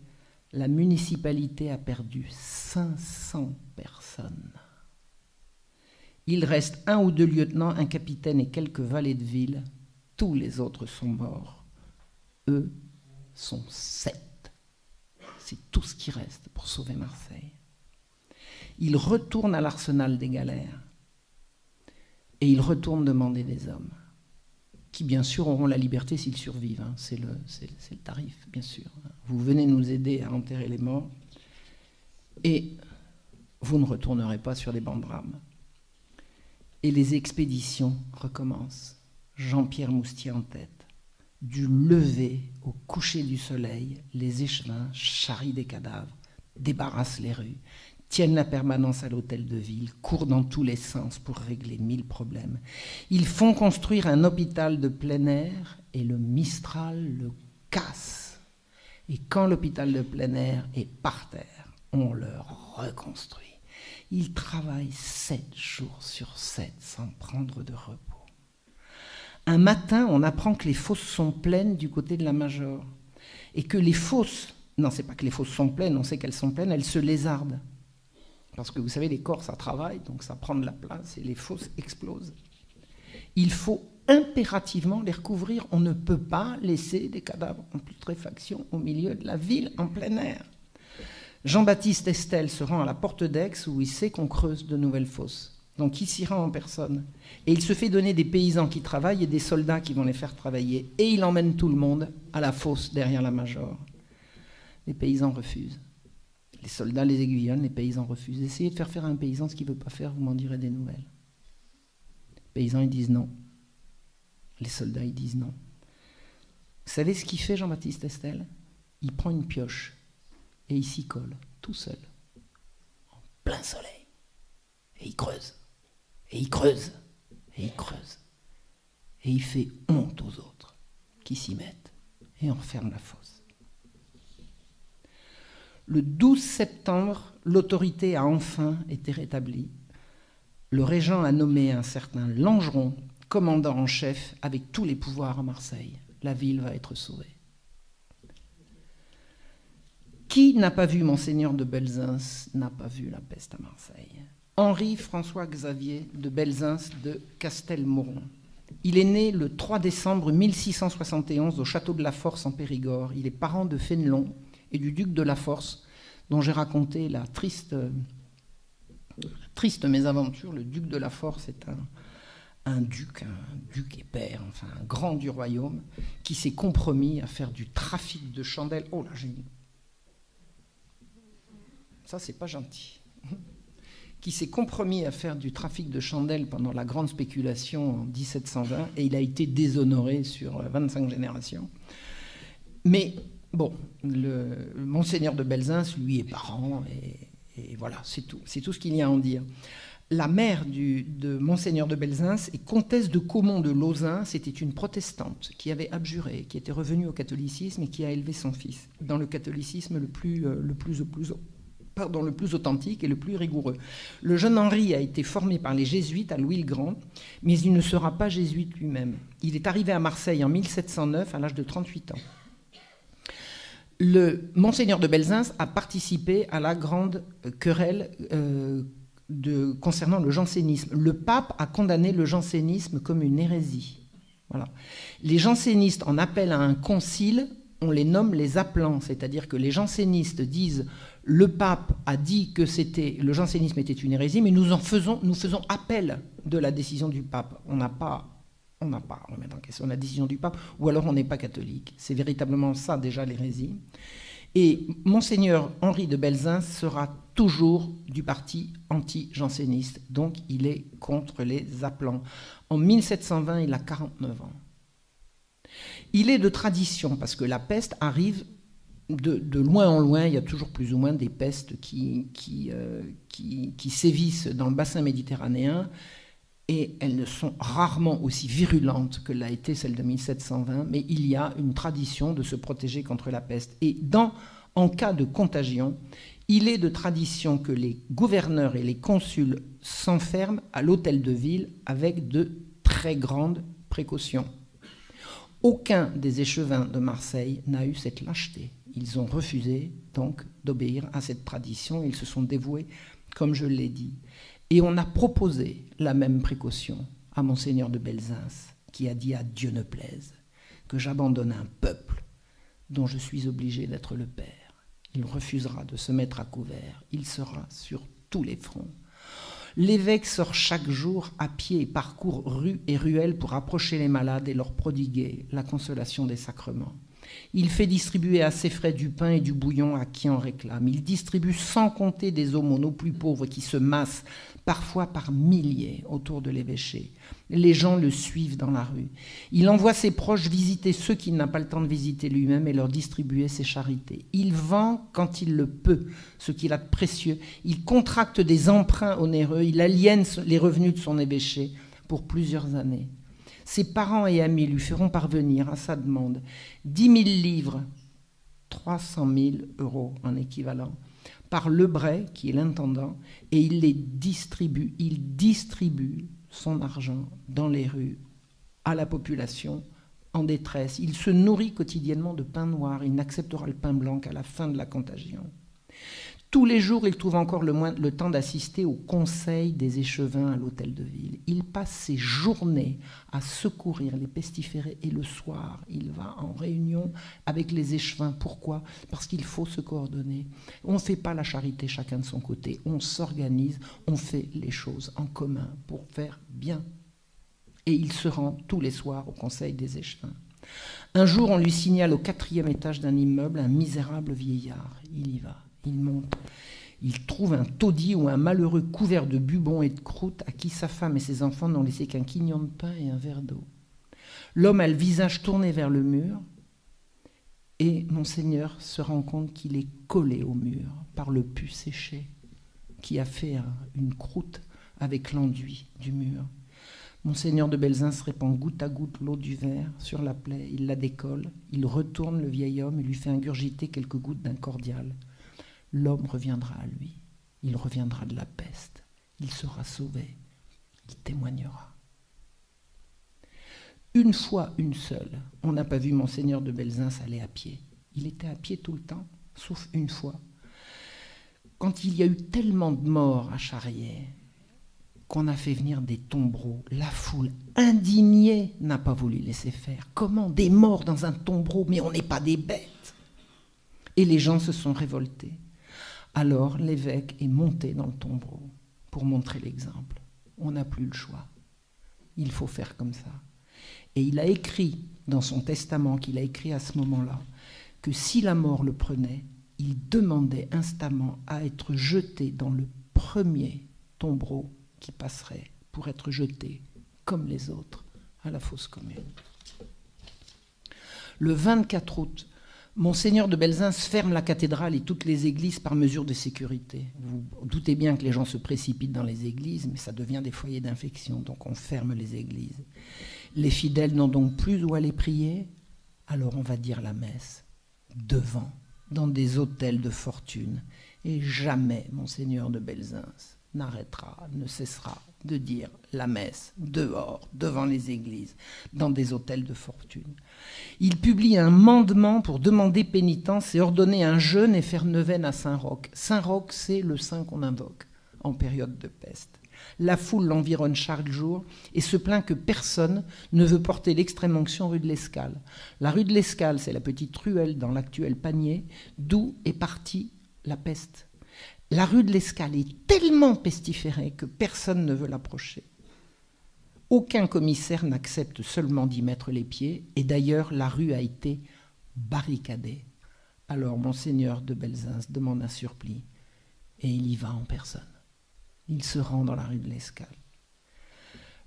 la municipalité a perdu 500 personnes. Il reste 1 ou 2 lieutenants, un capitaine et quelques valets de ville. Tous les autres sont morts. Eux sont 7. C'est tout ce qui reste pour sauver Marseille. Ils retournent à l'arsenal des galères et ils retournent demander des hommes qui, bien sûr, auront la liberté s'ils survivent. C'est le tarif, bien sûr. Vous venez nous aider à enterrer les morts et vous ne retournerez pas sur les bancs de drames. Et les expéditions recommencent. Jean-Pierre Moustier en tête. Du lever au coucher du soleil, les échevins charrient des cadavres, débarrassent les rues, tiennent la permanence à l'hôtel de ville, courent dans tous les sens pour régler 1000 problèmes. Ils font construire un hôpital de plein air et le Mistral le casse. Et quand l'hôpital de plein air est par terre, on le reconstruit. Ils travaillent 7 jours sur 7 sans prendre de repos. Un matin, on apprend que les fosses sont pleines du côté de la Major. Et que les fosses, non, c'est pas que les fosses sont pleines, on sait qu'elles sont pleines, elles se lézardent. Parce que vous savez, les corps, ça travaille, donc ça prend de la place et les fosses explosent. Il faut impérativement les recouvrir. On ne peut pas laisser des cadavres en putréfaction au milieu de la ville, en plein air. Jean-Baptiste Estel se rend à la porte d'Aix où il sait qu'on creuse de nouvelles fosses. Donc il s'y rend en personne. Et il se fait donner des paysans qui travaillent et des soldats qui vont les faire travailler. Et il emmène tout le monde à la fosse derrière la Major. Les paysans refusent. Les soldats les aiguillonnent, les paysans refusent. Essayez de faire faire à un paysan ce qu'il ne veut pas faire, vous m'en direz des nouvelles. Les paysans, ils disent non. Les soldats, ils disent non. Vous savez ce qu'il fait, Jean-Baptiste Estel? Il prend une pioche et il s'y colle, tout seul, en plein soleil. Et il creuse, et il creuse, et il creuse. Et il fait honte aux autres qui s'y mettent. Et on referme la fosse. Le 12 septembre, l'autorité a enfin été rétablie. Le régent a nommé un certain Langeron commandant en chef avec tous les pouvoirs à Marseille. La ville va être sauvée. Qui n'a pas vu Monseigneur de Belzins n'a pas vu la peste à Marseille. Henri-François Xavier de Belzins de Castelmoron. Il est né le 3 décembre 1671 au château de la Force en Périgord. Il est parent de Fénelon et du duc de la Force, dont j'ai raconté la triste mésaventure. Le duc de la Force est un duc et père, enfin un grand du royaume, qui s'est compromis à faire du trafic de chandelles. Oh là, j'ai dit. Ça, c'est pas gentil. Qui s'est compromis à faire du trafic de chandelles pendant la grande spéculation en 1720, et il a été déshonoré sur 25 générations. Mais bon, le Monseigneur de Belzins, lui, est parent, et voilà, c'est tout ce qu'il y a à en dire. La mère de Monseigneur de Belzins est comtesse de Caumont de Lauzun. C'était une protestante qui avait abjuré, qui était revenue au catholicisme et qui a élevé son fils dans le catholicisme le plus authentique et le plus rigoureux. Le jeune Henri a été formé par les jésuites à Louis-le-Grand, mais il ne sera pas jésuite lui-même. Il est arrivé à Marseille en 1709 à l'âge de 38 ans. Le Monseigneur de Belzins a participé à la grande querelle concernant le jansénisme. Le pape a condamné le jansénisme comme une hérésie. Voilà. Les jansénistes en appellent à un concile, on les nomme les appelants, c'est-à-dire que les jansénistes disent le pape a dit que le jansénisme était une hérésie, mais nous faisons appel de la décision du pape. On n'a pas à remettre en question la décision du pape, ou alors on n'est pas catholique. C'est véritablement ça déjà l'hérésie. Et Monseigneur Henri de Belzins sera toujours du parti anti-janséniste, donc il est contre les appelants. En 1720, il a 49 ans. Il est de tradition, parce que la peste arrive de loin en loin, il y a toujours plus ou moins des pestes qui sévissent dans le bassin méditerranéen, et elles ne sont rarement aussi virulentes que l'a été celle de 1720, mais il y a une tradition de se protéger contre la peste. Et en cas de contagion, il est de tradition que les gouverneurs et les consuls s'enferment à l'hôtel de ville avec de très grandes précautions. Aucun des échevins de Marseille n'a eu cette lâcheté. Ils ont refusé donc d'obéir à cette tradition. Ils se sont dévoués, comme je l'ai dit. Et on a proposé la même précaution à Monseigneur de Belzins, qui a dit à Dieu ne plaise que j'abandonne un peuple dont je suis obligé d'être le père. Il refusera de se mettre à couvert. Il sera sur tous les fronts. L'évêque sort chaque jour à pied et parcourt rues et ruelles pour approcher les malades et leur prodiguer la consolation des sacrements. Il fait distribuer à ses frais du pain et du bouillon à qui en réclame. Il distribue sans compter des aumônes aux plus pauvres qui se massent, parfois par milliers, autour de l'évêché. Les gens le suivent dans la rue. Il envoie ses proches visiter ceux qu'il n'a pas le temps de visiter lui-même et leur distribuer ses charités. Il vend quand il le peut ce qu'il a de précieux. Il contracte des emprunts onéreux. Il aliène les revenus de son évêché pour plusieurs années. Ses parents et amis lui feront parvenir à sa demande 10 000 livres, 300 000 euros en équivalent, par Lebray, qui est l'intendant, et il les distribue. Il distribue son argent dans les rues à la population en détresse. Il se nourrit quotidiennement de pain noir. Il n'acceptera le pain blanc qu'à la fin de la contagion. Tous les jours, il trouve encore le temps d'assister au conseil des échevins à l'hôtel de ville. Il passe ses journées à secourir les pestiférés et le soir, il va en réunion avec les échevins. Pourquoi ? Parce qu'il faut se coordonner. On ne fait pas la charité chacun de son côté. On s'organise, on fait les choses en commun pour faire bien. Et il se rend tous les soirs au conseil des échevins. Un jour, on lui signale au 4e étage d'un immeuble un misérable vieillard. Il y va. Il monte, il trouve un taudis ou un malheureux couvert de bubons et de croûtes à qui sa femme et ses enfants n'ont laissé qu'un quignon de pain et un verre d'eau. L'homme a le visage tourné vers le mur et Monseigneur se rend compte qu'il est collé au mur par le pus séché qui a fait une croûte avec l'enduit du mur. Monseigneur de Belzunce répand goutte à goutte l'eau du verre sur la plaie, il la décolle, il retourne le vieil homme et lui fait ingurgiter quelques gouttes d'un cordial. L'homme reviendra à lui, il reviendra de la peste, il sera sauvé, il témoignera. Une fois, une seule, on n'a pas vu Monseigneur de Belzunce aller à pied. Il était à pied tout le temps, sauf une fois. Quand il y a eu tellement de morts à Charrier qu'on a fait venir des tombereaux, la foule indignée n'a pas voulu laisser faire. Comment ? Des morts dans un tombereau, mais on n'est pas des bêtes. Et les gens se sont révoltés. Alors l'évêque est monté dans le tombereau pour montrer l'exemple. On n'a plus le choix. Il faut faire comme ça. Et il a écrit dans son testament qu'il a écrit à ce moment-là que si la mort le prenait, il demandait instamment à être jeté dans le premier tombereau qui passerait pour être jeté, comme les autres, à la fosse commune. Le 24 août, Monseigneur de Belzunce ferme la cathédrale et toutes les églises par mesure de sécurité. Vous doutez bien que les gens se précipitent dans les églises, mais ça devient des foyers d'infection, donc on ferme les églises. Les fidèles n'ont donc plus où aller prier, alors on va dire la messe, devant, dans des hôtels de fortune. Et jamais Monseigneur de Belzunce n'arrêtera, ne cessera de dire la messe dehors, devant les églises, dans des hôtels de fortune. Il publie un mandement pour demander pénitence et ordonner un jeûne et faire neuvaine à Saint-Roch. Saint-Roch, c'est le saint qu'on invoque en période de peste. La foule l'environne chaque jour et se plaint que personne ne veut porter l'extrême-onction rue de l'Escale. La rue de l'Escale, c'est la petite ruelle dans l'actuel Panier, d'où est partie la peste. La rue de l'Escale est tellement pestiférée que personne ne veut l'approcher. Aucun commissaire n'accepte seulement d'y mettre les pieds, et d'ailleurs la rue a été barricadée. Alors Monseigneur de Belzunce demande un surplis, et il y va en personne. Il se rend dans la rue de l'Escale.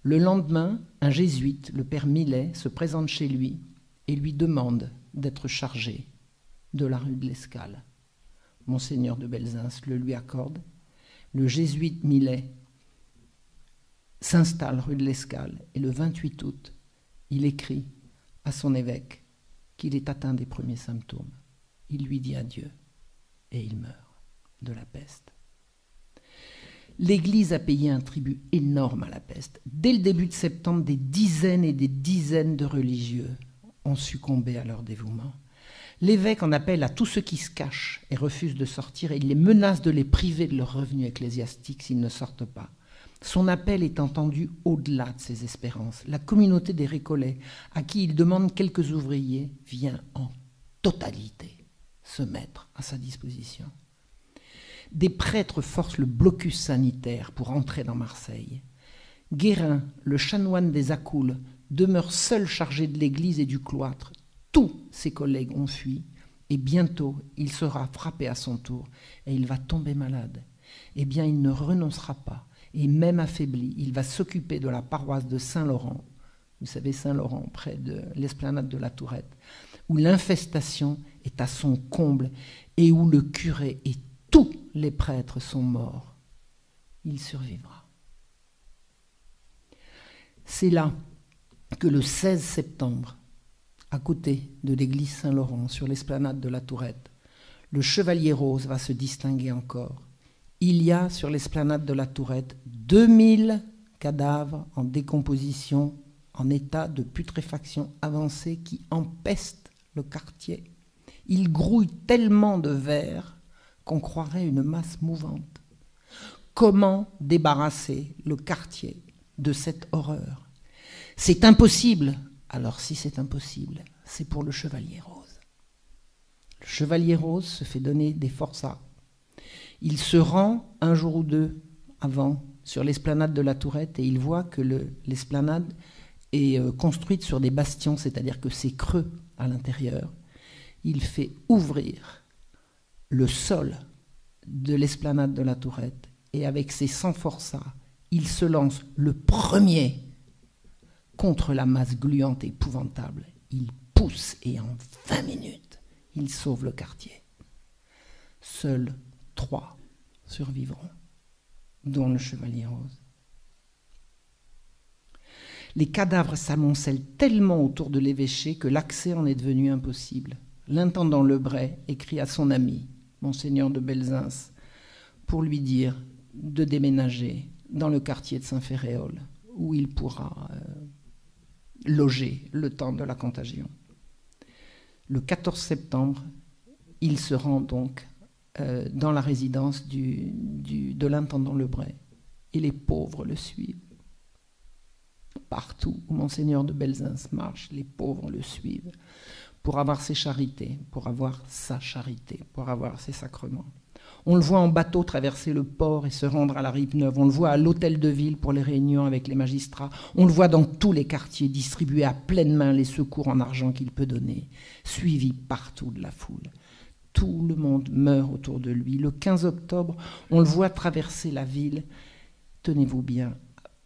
Le lendemain, un jésuite, le père Millet, se présente chez lui et lui demande d'être chargé de la rue de l'Escale. Monseigneur de Belzunce le lui accorde. Le jésuite Millet s'installe rue de l'Escale et le 28 août, il écrit à son évêque qu'il est atteint des premiers symptômes. Il lui dit adieu et il meurt de la peste. L'Église a payé un tribut énorme à la peste. Dès le début de septembre, des dizaines et des dizaines de religieux ont succombé à leur dévouement. L'évêque en appelle à tous ceux qui se cachent et refusent de sortir et il les menace de les priver de leurs revenus ecclésiastiques s'ils ne sortent pas. Son appel est entendu au-delà de ses espérances. La communauté des Récollets, à qui il demande quelques ouvriers, vient en totalité se mettre à sa disposition. Des prêtres forcent le blocus sanitaire pour entrer dans Marseille. Guérin, le chanoine des Accoules, demeure seul chargé de l'église et du cloître. tous ses collègues ont fui, et bientôt il sera frappé à son tour, et il va tomber malade. Eh bien, il ne renoncera pas, et même affaibli, il va s'occuper de la paroisse de Saint-Laurent, vous savez, Saint-Laurent, près de l'esplanade de la Tourette, où l'infestation est à son comble, et où le curé et tous les prêtres sont morts. Il survivra. C'est là que le 16 septembre, à côté de l'église Saint-Laurent, sur l'esplanade de la Tourette, le chevalier rose va se distinguer encore. Il y a sur l'esplanade de la Tourette 2000 cadavres en décomposition, en état de putréfaction avancée qui empestent le quartier. Ils grouillent tellement de verre qu'on croirait une masse mouvante. Comment débarrasser le quartier de cette horreur? C'est impossible. Alors si c'est impossible, c'est pour le chevalier rose. Le chevalier rose se fait donner des forçats. Il se rend un jour ou deux avant sur l'esplanade de la Tourette et il voit que l'esplanade est construite sur des bastions, c'est-à-dire que c'est creux à l'intérieur. Il fait ouvrir le sol de l'esplanade de la Tourette et avec ses 100 forçats, il se lance le premier contre la masse gluante et épouvantable. Il pousse et en 20 minutes, il sauve le quartier. Seuls 3 survivront, dont le chevalier rose. Les cadavres s'amoncellent tellement autour de l'évêché que l'accès en est devenu impossible. L'intendant Lebray écrit à son ami, Monseigneur de Belzunce, pour lui dire de déménager dans le quartier de Saint-Ferréol, où il pourra loger le temps de la contagion. Le 14 septembre, il se rend donc dans la résidence de l'intendant Lebray, et les pauvres le suivent. Partout où Monseigneur de Belzunce marche, les pauvres le suivent pour avoir ses charités, pour avoir sa charité, pour avoir ses sacrements. On le voit en bateau traverser le port et se rendre à la Rive-Neuve. On le voit à l'hôtel de ville pour les réunions avec les magistrats. On le voit dans tous les quartiers distribuer à pleine main les secours en argent qu'il peut donner, suivi partout de la foule. Tout le monde meurt autour de lui. Le 15 octobre, on le voit traverser la ville, tenez-vous bien,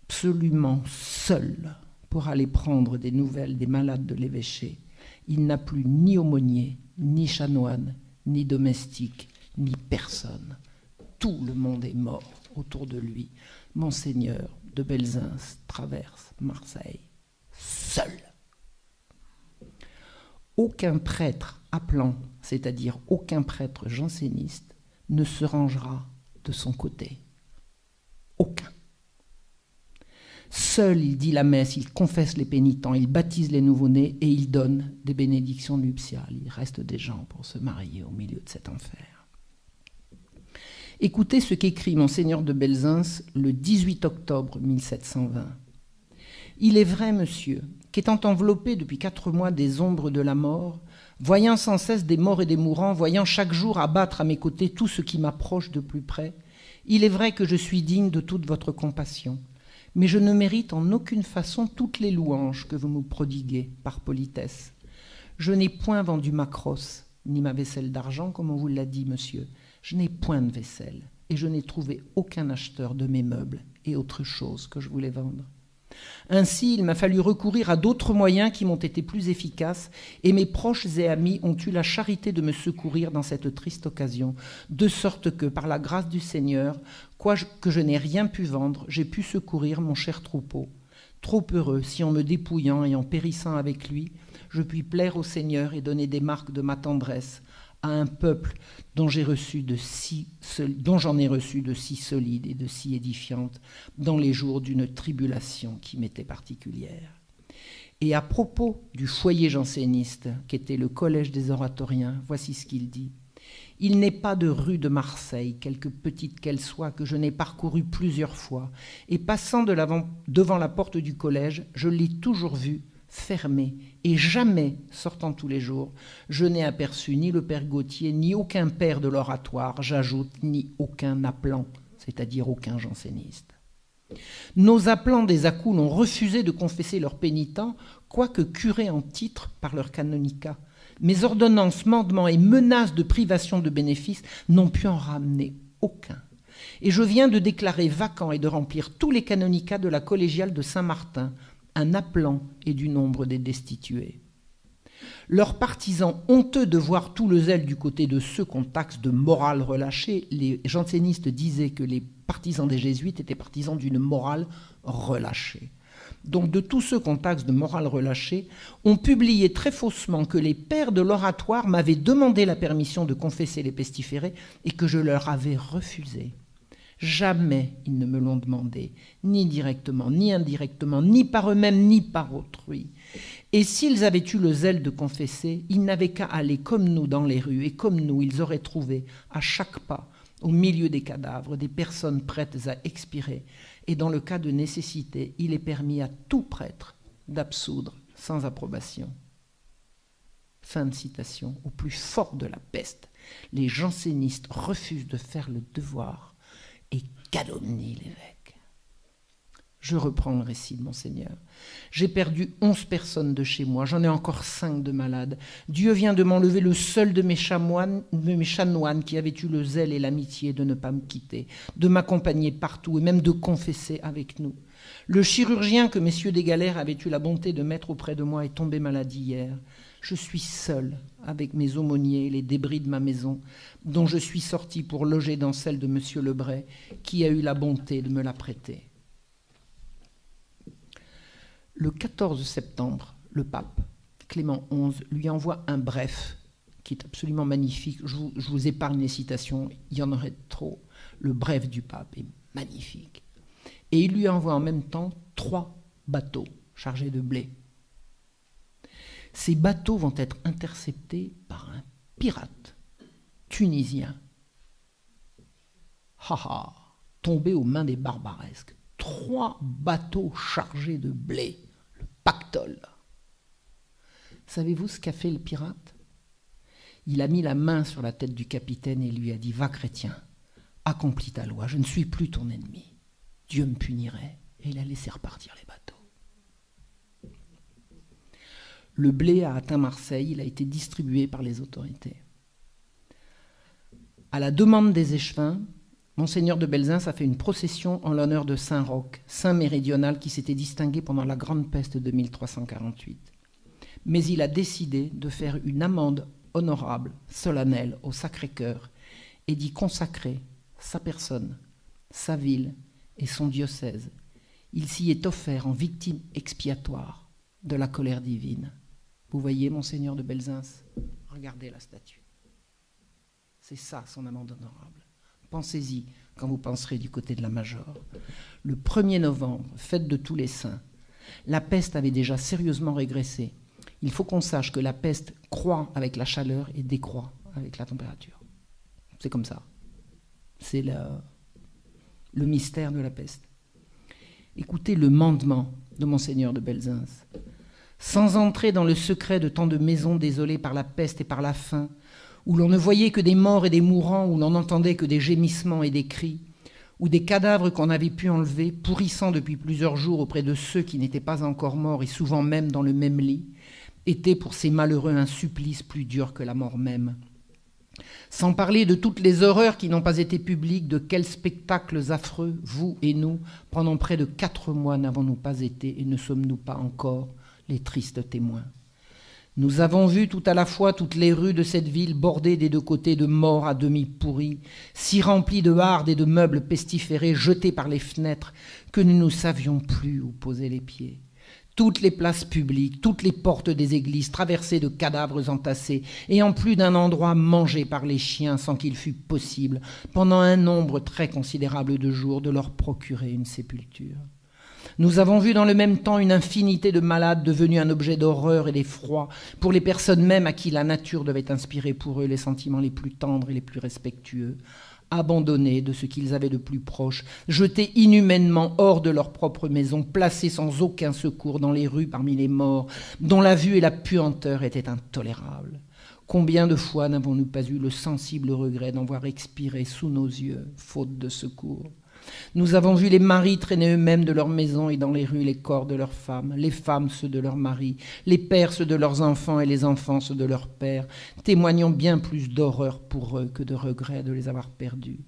absolument seul pour aller prendre des nouvelles des malades de l'évêché. Il n'a plus ni aumônier, ni chanoine, ni domestique, ni personne. Tout le monde est mort autour de lui. Monseigneur de Belzunce traverse Marseille seul. Aucun prêtre appelant, c'est-à-dire aucun prêtre janséniste, ne se rangera de son côté. Aucun. Seul, il dit la messe, il confesse les pénitents, il baptise les nouveau-nés et il donne des bénédictions nuptiales. Il reste des gens pour se marier au milieu de cet enfer. Écoutez ce qu'écrit Monseigneur de Belzunce le 18 octobre 1720. « Il est vrai, monsieur, qu'étant enveloppé depuis 4 mois des ombres de la mort, voyant sans cesse des morts et des mourants, voyant chaque jour abattre à mes côtés tout ce qui m'approche de plus près, il est vrai que je suis digne de toute votre compassion. Mais je ne mérite en aucune façon toutes les louanges que vous me prodiguez par politesse. Je n'ai point vendu ma crosse, ni ma vaisselle d'argent, comme on vous l'a dit, monsieur. Je n'ai point de vaisselle, et je n'ai trouvé aucun acheteur de mes meubles et autre chose que je voulais vendre. Ainsi, il m'a fallu recourir à d'autres moyens qui m'ont été plus efficaces, et mes proches et amis ont eu la charité de me secourir dans cette triste occasion, de sorte que, par la grâce du Seigneur, quoique je n'ai rien pu vendre, j'ai pu secourir mon cher troupeau. Trop heureux, si en me dépouillant et en périssant avec lui, je puis plaire au Seigneur et donner des marques de ma tendresse à un peuple dont j'en ai reçu de si solides et de si édifiantes dans les jours d'une tribulation qui m'était particulière. Et à propos du foyer janséniste, qu'était le collège des oratoriens, voici ce qu'il dit. « Il n'est pas de rue de Marseille, quelque petite qu'elle soit, que je n'ai parcourue plusieurs fois, et passant devant la porte du collège, je l'ai toujours vue fermée, et jamais, sortant tous les jours, je n'ai aperçu ni le père Gautier, ni aucun père de l'oratoire, j'ajoute, ni aucun appelant, c'est-à-dire aucun janséniste. Nos appelants des Accoules ont refusé de confesser leurs pénitents, quoique curés en titre par leur canonicat. Mes ordonnances, mandements et menaces de privation de bénéfices n'ont pu en ramener aucun. Et je viens de déclarer vacants et de remplir tous les canonicats de la collégiale de Saint-Martin, un appelant et du nombre des destitués. Leurs partisans, honteux de voir tout le zèle du côté de ceux qu'on taxe de morale relâchée, les jansénistes disaient que les partisans des jésuites étaient partisans d'une morale relâchée. Donc de tous ceux qu'on taxe de morale relâchée, on publiait très faussement que les pères de l'oratoire m'avaient demandé la permission de confesser les pestiférés et que je leur avais refusé. Jamais ils ne me l'ont demandé, ni directement, ni indirectement, ni par eux-mêmes, ni par autrui. Et s'ils avaient eu le zèle de confesser, ils n'avaient qu'à aller comme nous dans les rues, et comme nous, ils auraient trouvé à chaque pas, au milieu des cadavres, des personnes prêtes à expirer. Et dans le cas de nécessité, il est permis à tout prêtre d'absoudre sans approbation. Fin de citation. Au plus fort de la peste, les jansénistes refusent de faire le devoir et calomnient l'évêque. Je reprends le récit de Monseigneur. J'ai perdu 11 personnes de chez moi, j'en ai encore 5 de malades. Dieu vient de m'enlever le seul de mes chanoines qui avait eu le zèle et l'amitié de ne pas me quitter, de m'accompagner partout et même de confesser avec nous. Le chirurgien que messieurs des Galères avaient eu la bonté de mettre auprès de moi est tombé malade hier. Je suis seul avec mes aumôniers et les débris de ma maison, dont je suis sorti pour loger dans celle de monsieur Lebray, qui a eu la bonté de me la prêter. Le 14 septembre, le pape Clément XI lui envoie un bref qui est absolument magnifique. Je vous épargne les citations, il y en aurait trop. Le bref du pape est magnifique. Et il lui envoie en même temps 3 bateaux chargés de blé. Ces bateaux vont être interceptés par un pirate tunisien. Tombé aux mains des barbaresques. 3 bateaux chargés de blé. Le pactole. Savez-vous ce qu'a fait le pirate? Il a mis la main sur la tête du capitaine et lui a dit « Va, chrétien, accomplis ta loi, je ne suis plus ton ennemi. Dieu me punirait. » Et il a laissé repartir les bateaux. Le blé a atteint Marseille, il a été distribué par les autorités. À la demande des échevins, Monseigneur de Belzunce a fait une procession en l'honneur de Saint-Roch, saint méridional qui s'était distingué pendant la grande peste de 1348. Mais il a décidé de faire une amende honorable, solennelle au Sacré-Cœur et d'y consacrer sa personne, sa ville et son diocèse. Il s'y est offert en victime expiatoire de la colère divine. Vous voyez, Monseigneur de Belzunce, regardez la statue. C'est ça son amende honorable. Pensez-y quand vous penserez du côté de la Major. Le 1er novembre, fête de tous les saints, la peste avait déjà sérieusement régressé. Il faut qu'on sache que la peste croît avec la chaleur et décroît avec la température. C'est comme ça. C'est le mystère de la peste. Écoutez le mandement de Monseigneur de Belzunce. Sans entrer dans le secret de tant de maisons désolées par la peste et par la faim, où l'on ne voyait que des morts et des mourants, où l'on n'entendait que des gémissements et des cris, où des cadavres qu'on avait pu enlever, pourrissant depuis plusieurs jours auprès de ceux qui n'étaient pas encore morts et souvent même dans le même lit, étaient pour ces malheureux un supplice plus dur que la mort même. Sans parler de toutes les horreurs qui n'ont pas été publiques, de quels spectacles affreux, vous et nous, pendant près de 4 mois n'avons-nous pas été et ne sommes-nous pas encore les tristes témoins. Nous avons vu tout à la fois toutes les rues de cette ville bordées des 2 côtés de morts à demi pourris, si remplies de hardes et de meubles pestiférés jetés par les fenêtres que nous ne savions plus où poser les pieds. Toutes les places publiques, toutes les portes des églises traversées de cadavres entassés et en plus d'un endroit mangé par les chiens sans qu'il fût possible, pendant un nombre très considérable de jours, de leur procurer une sépulture. Nous avons vu dans le même temps une infinité de malades devenus un objet d'horreur et d'effroi pour les personnes mêmes à qui la nature devait inspirer pour eux les sentiments les plus tendres et les plus respectueux, abandonnés de ce qu'ils avaient de plus proche, jetés inhumainement hors de leur propre maison, placés sans aucun secours dans les rues parmi les morts, dont la vue et la puanteur étaient intolérables. Combien de fois n'avons-nous pas eu le sensible regret d'en voir expirer sous nos yeux, faute de secours ? Nous avons vu les maris traîner eux-mêmes de leur maison et dans les rues les corps de leurs femmes, les femmes ceux de leurs maris, les pères ceux de leurs enfants et les enfants ceux de leurs pères, témoignant bien plus d'horreur pour eux que de regret de les avoir perdus.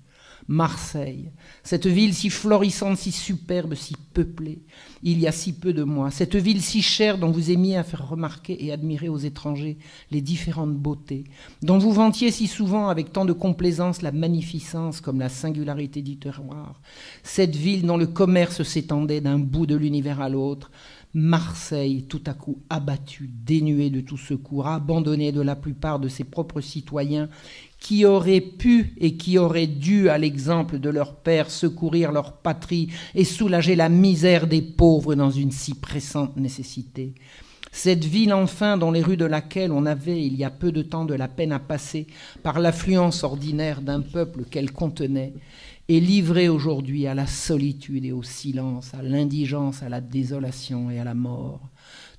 Marseille, cette ville si florissante, si superbe, si peuplée, il y a si peu de mois, cette ville si chère dont vous aimiez à faire remarquer et admirer aux étrangers les différentes beautés, dont vous vantiez si souvent avec tant de complaisance la magnificence comme la singularité du terroir, cette ville dont le commerce s'étendait d'un bout de l'univers à l'autre, Marseille, tout à coup abattue, dénuée de tout secours, abandonnée de la plupart de ses propres citoyens, qui auraient pu et qui auraient dû, à l'exemple de leur père, secourir leur patrie et soulager la misère des pauvres dans une si pressante nécessité. Cette ville enfin dans les rues de laquelle on avait il y a peu de temps de la peine à passer par l'affluence ordinaire d'un peuple qu'elle contenait, est livrée aujourd'hui à la solitude et au silence, à l'indigence, à la désolation et à la mort.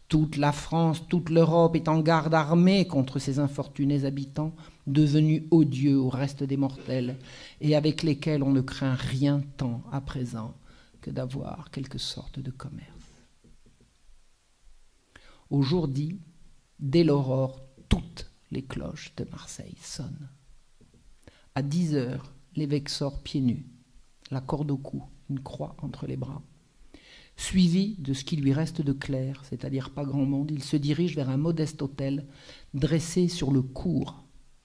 Toute la France, toute l'Europe est en garde armée contre ces infortunés habitants, devenus odieux au reste des mortels, et avec lesquels on ne craint rien tant à présent que d'avoir quelque sorte de commerce. Au jour dit, dès l'aurore, toutes les cloches de Marseille sonnent. À 10 heures, l'évêque sort pieds nus, la corde au cou, une croix entre les bras. Suivi de ce qui lui reste de clerc, c'est-à-dire pas grand monde, il se dirige vers un modeste hôtel dressé sur le cours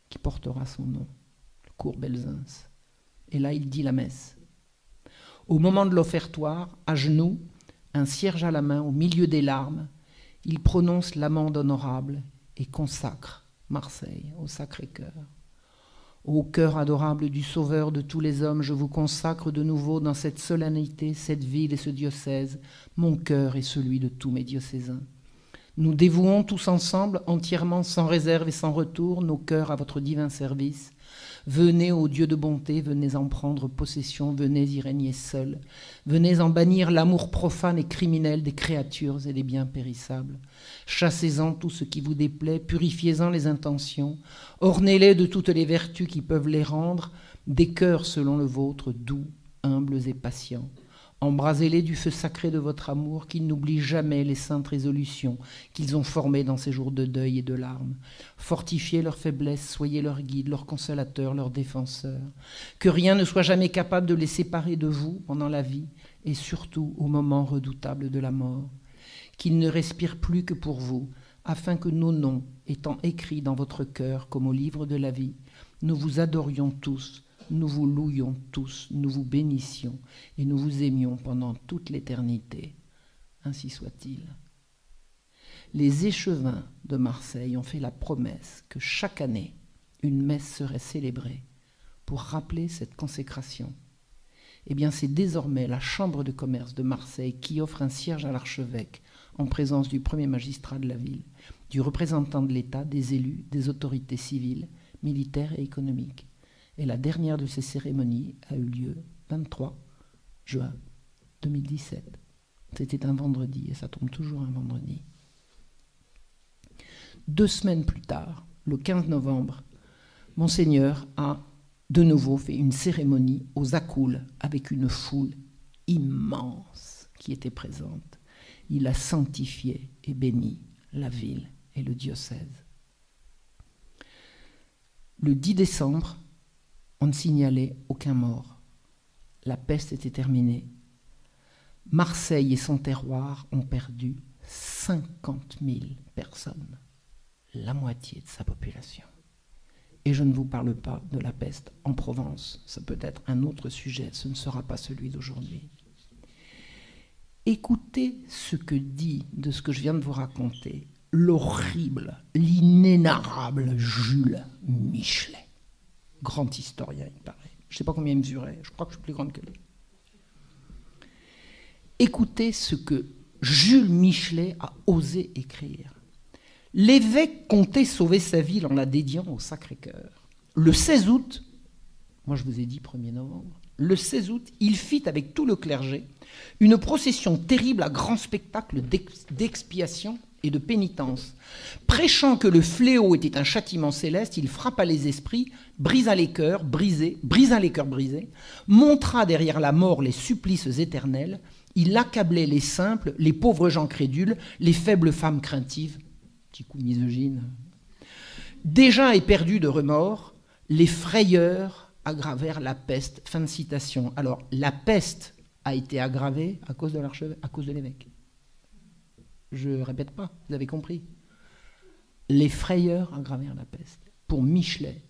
qui portera son nom, le cours Belzins. Et là, il dit la messe. Au moment de l'offertoire, à genoux, un cierge à la main, au milieu des larmes, il prononce l'amende honorable et consacre Marseille au Sacré-Cœur. Ô cœur adorable du Sauveur de tous les hommes, je vous consacre de nouveau dans cette solennité, cette ville et ce diocèse, mon cœur et celui de tous mes diocésains. Nous dévouons tous ensemble, entièrement, sans réserve et sans retour, nos cœurs à votre divin service. Venez, ô Dieu de bonté, venez en prendre possession, venez y régner seul. Venez en bannir l'amour profane et criminel des créatures et des biens périssables. Chassez-en tout ce qui vous déplaît, purifiez-en les intentions, ornez-les de toutes les vertus qui peuvent les rendre, des cœurs selon le vôtre, doux, humbles et patients. Embrasez-les du feu sacré de votre amour, qu'ils n'oublient jamais les saintes résolutions qu'ils ont formées dans ces jours de deuil et de larmes. Fortifiez leur faiblesse, soyez leur guide, leur consolateur, leur défenseur. Que rien ne soit jamais capable de les séparer de vous pendant la vie et surtout au moment redoutable de la mort. Qu'ils ne respirent plus que pour vous, afin que nos noms, étant écrits dans votre cœur comme au livre de la vie, nous vous adorions tous, nous vous louions tous, nous vous bénissions et nous vous aimions pendant toute l'éternité. Ainsi soit-il. Les échevins de Marseille ont fait la promesse que chaque année, une messe serait célébrée pour rappeler cette consécration. Eh bien, c'est désormais la Chambre de commerce de Marseille qui offre un cierge à l'archevêque en présence du premier magistrat de la ville, du représentant de l'État, des élus, des autorités civiles, militaires et économiques. Et la dernière de ces cérémonies a eu lieu 23 juin 2017. C'était un vendredi, et ça tombe toujours un vendredi. 2 semaines plus tard, le 15 novembre, Monseigneur a de nouveau fait une cérémonie aux Accoules avec une foule immense qui était présente. Il a sanctifié et béni la ville et le diocèse. Le 10 décembre, on ne signalait aucun mort. La peste était terminée. Marseille et son terroir ont perdu 50 000 personnes, la moitié de sa population. Et je ne vous parle pas de la peste en Provence. Ça peut être un autre sujet, ce ne sera pas celui d'aujourd'hui. Écoutez ce que dit, de ce que je viens de vous raconter, l'horrible, l'inénarrable Jules Michelet. Grand historien, il paraît. Je ne sais pas combien il mesurait, je crois que je suis plus grande que lui. Écoutez ce que Jules Michelet a osé écrire. L'évêque comptait sauver sa ville en la dédiant au Sacré-Cœur. Le 16 août, moi je vous ai dit 1er novembre, le 16 août, il fit avec tout le clergé une procession terrible à grand spectacle d'expiation et de pénitence. Prêchant que le fléau était un châtiment céleste, il frappa les esprits, brisa les cœurs brisés, montra derrière la mort les supplices éternels, il accablait les simples, les pauvres gens crédules, les faibles femmes craintives. Petit coup misogyne. Déjà éperdus de remords, les frayeurs aggravèrent la peste. Fin de citation. Alors, la peste a été aggravée à cause de l'évêque. Je ne répète pas, vous avez compris. Les frayeurs aggravèrent la peste. Pour Michelet,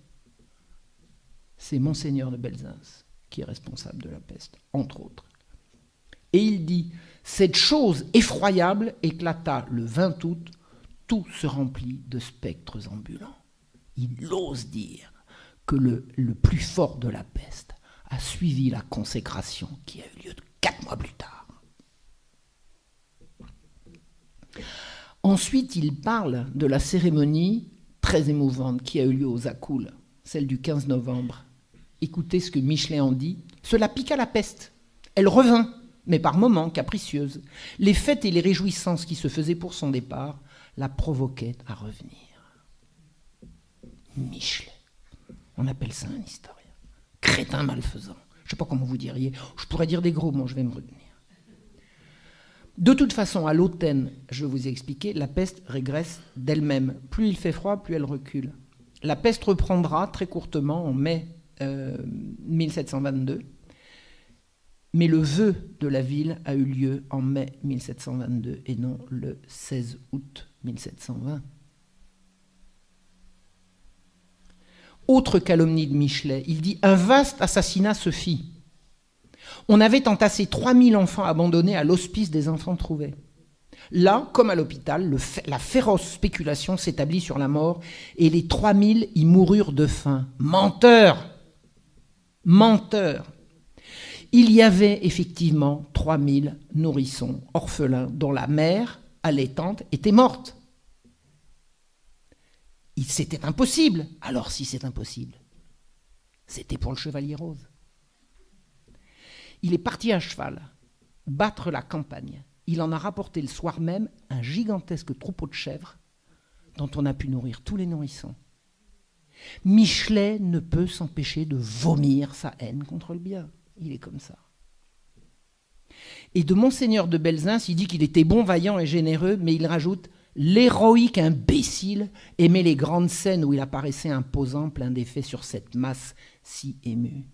c'est Monseigneur de Belzins qui est responsable de la peste, entre autres. Et il dit, cette chose effroyable éclata le 20 août, tout se remplit de spectres ambulants. Il ose dire que le plus fort de la peste a suivi la consécration qui a eu lieu 4 mois plus tard. Ensuite, il parle de la cérémonie très émouvante qui a eu lieu aux Accoules, celle du 15 novembre. Écoutez ce que Michelet en dit. Cela piqua la peste. Elle revint, mais par moments capricieuse. Les fêtes et les réjouissances qui se faisaient pour son départ la provoquaient à revenir. Michelet, on appelle ça un historien. Crétin malfaisant. Je ne sais pas comment vous diriez. Je pourrais dire des gros mots, je vais me retenir. De toute façon, à l'Autène, je vous ai expliqué, la peste régresse d'elle-même. Plus il fait froid, plus elle recule. La peste reprendra très courtement en mai 1722, mais le vœu de la ville a eu lieu en mai 1722 et non le 16 août 1720. Autre calomnie de Michelet, il dit « Un vaste assassinat se fit. On avait entassé 3000 enfants abandonnés à l'hospice des enfants trouvés. Là, comme à l'hôpital, la féroce spéculation s'établit sur la mort et les 3000 y moururent de faim. Menteurs! Menteurs! Il y avait effectivement 3000 nourrissons orphelins dont la mère, allaitante, était morte. C'était impossible. Alors si c'est impossible, c'était pour le chevalier rose. Il est parti à cheval, battre la campagne. Il en a rapporté le soir même un gigantesque troupeau de chèvres dont on a pu nourrir tous les nourrissons. Michelet ne peut s'empêcher de vomir sa haine contre le bien. Il est comme ça. Et de Monseigneur de Belzins, il dit qu'il était bon, vaillant et généreux, mais il rajoute « L'héroïque imbécile aimait les grandes scènes où il apparaissait imposant, plein d'effets sur cette masse si émue. »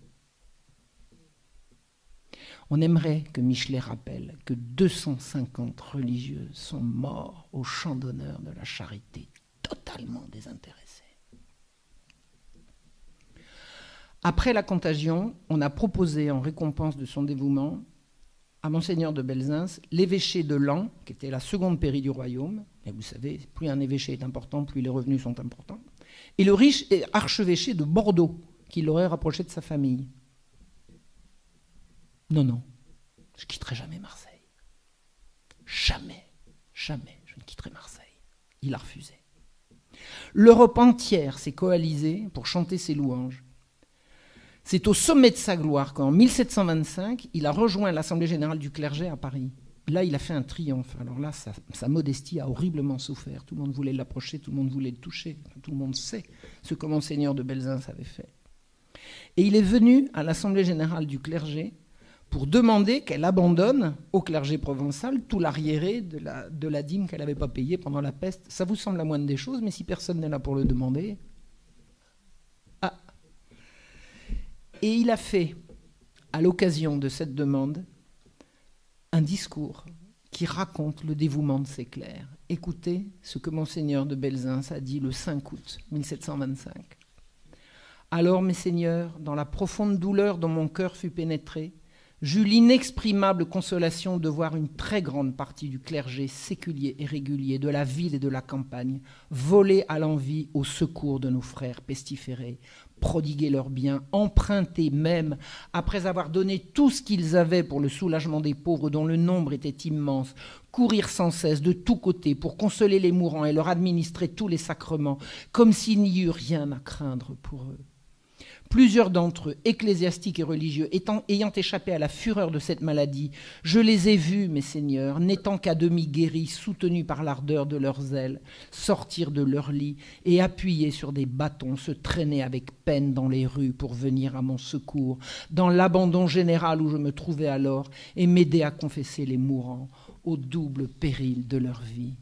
On aimerait que Michelet rappelle que 250 religieux sont morts au champ d'honneur de la charité, totalement désintéressés. Après la contagion, on a proposé en récompense de son dévouement à Monseigneur de Belzins l'évêché de Laon, qui était la seconde pairie du royaume. Et vous savez, plus un évêché est important, plus les revenus sont importants. Et le riche archevêché de Bordeaux, qui l'aurait rapproché de sa famille. Non, je ne quitterai jamais Marseille. Jamais, jamais je ne quitterai Marseille. Il a refusé. L'Europe entière s'est coalisée pour chanter ses louanges. C'est au sommet de sa gloire qu'en 1725, il a rejoint l'Assemblée générale du clergé à Paris. Là, il a fait un triomphe. Alors là, sa modestie a horriblement souffert. Tout le monde voulait l'approcher, tout le monde voulait le toucher. Tout le monde sait ce que Monseigneur de Belzins avait fait. Et il est venu à l'Assemblée générale du clergé pour demander qu'elle abandonne au clergé provençal tout l'arriéré de la dîme qu'elle n'avait pas payée pendant la peste. Ça vous semble la moindre des choses, mais si personne n'est là pour le demander... Ah. Et il a fait, à l'occasion de cette demande, un discours qui raconte le dévouement de ses clercs. Écoutez ce que Monseigneur de Belzins a dit le 5 août 1725. « Alors, mes seigneurs, dans la profonde douleur dont mon cœur fut pénétré, j'eus l'inexprimable consolation de voir une très grande partie du clergé séculier et régulier de la ville et de la campagne voler à l'envi au secours de nos frères pestiférés, prodiguer leurs biens, emprunter même, après avoir donné tout ce qu'ils avaient pour le soulagement des pauvres dont le nombre était immense, courir sans cesse de tous côtés pour consoler les mourants et leur administrer tous les sacrements, comme s'il n'y eût rien à craindre pour eux. Plusieurs d'entre eux, ecclésiastiques et religieux, ayant échappé à la fureur de cette maladie, je les ai vus, mes seigneurs, n'étant qu'à demi guéris, soutenus par l'ardeur de leurs ailes, sortir de leur lit et appuyés sur des bâtons, se traîner avec peine dans les rues pour venir à mon secours, dans l'abandon général où je me trouvais alors, et m'aider à confesser les mourants au double péril de leur vie.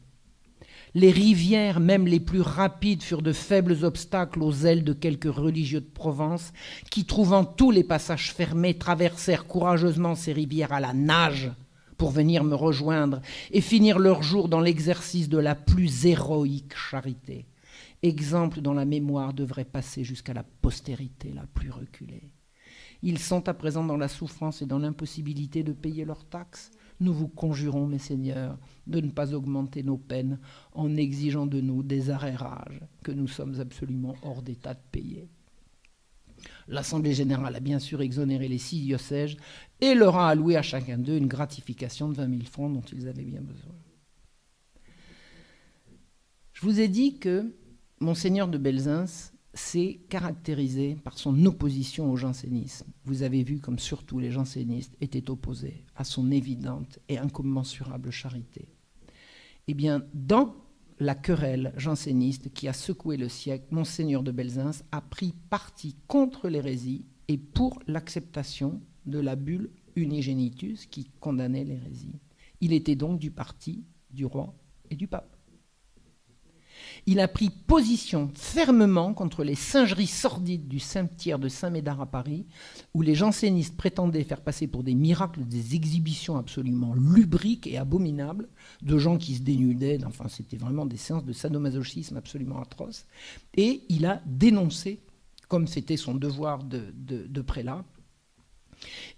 Les rivières, même les plus rapides, furent de faibles obstacles aux ailes de quelques religieux de Provence qui, trouvant tous les passages fermés, traversèrent courageusement ces rivières à la nage pour venir me rejoindre et finir leur jour dans l'exercice de la plus héroïque charité. Exemple dont la mémoire devrait passer jusqu'à la postérité la plus reculée. Ils sont à présent dans la souffrance et dans l'impossibilité de payer leurs taxes. Nous vous conjurons, mes seigneurs, de ne pas augmenter nos peines en exigeant de nous des arrérages que nous sommes absolument hors d'état de payer. L'Assemblée générale a bien sûr exonéré les 6 diocèses et leur a alloué à chacun d'eux une gratification de 20 000 francs dont ils avaient bien besoin. Je vous ai dit que Monseigneur de Belzunce s'est caractérisé par son opposition au jansénisme. Vous avez vu comme surtout les jansénistes étaient opposés à son évidente et incommensurable charité. Eh bien, dans la querelle janséniste qui a secoué le siècle, Monseigneur de Belzunce a pris parti contre l'hérésie et pour l'acceptation de la bulle Unigenitus qui condamnait l'hérésie. Il était donc du parti du roi et du pape. Il a pris position fermement contre les singeries sordides du cimetière de Saint-Médard à Paris, où les jansénistes prétendaient faire passer pour des miracles des exhibitions absolument lubriques et abominables de gens qui se dénudaient. Enfin, c'était vraiment des séances de sadomasochisme absolument atroces. Et il a dénoncé, comme c'était son devoir de prélat,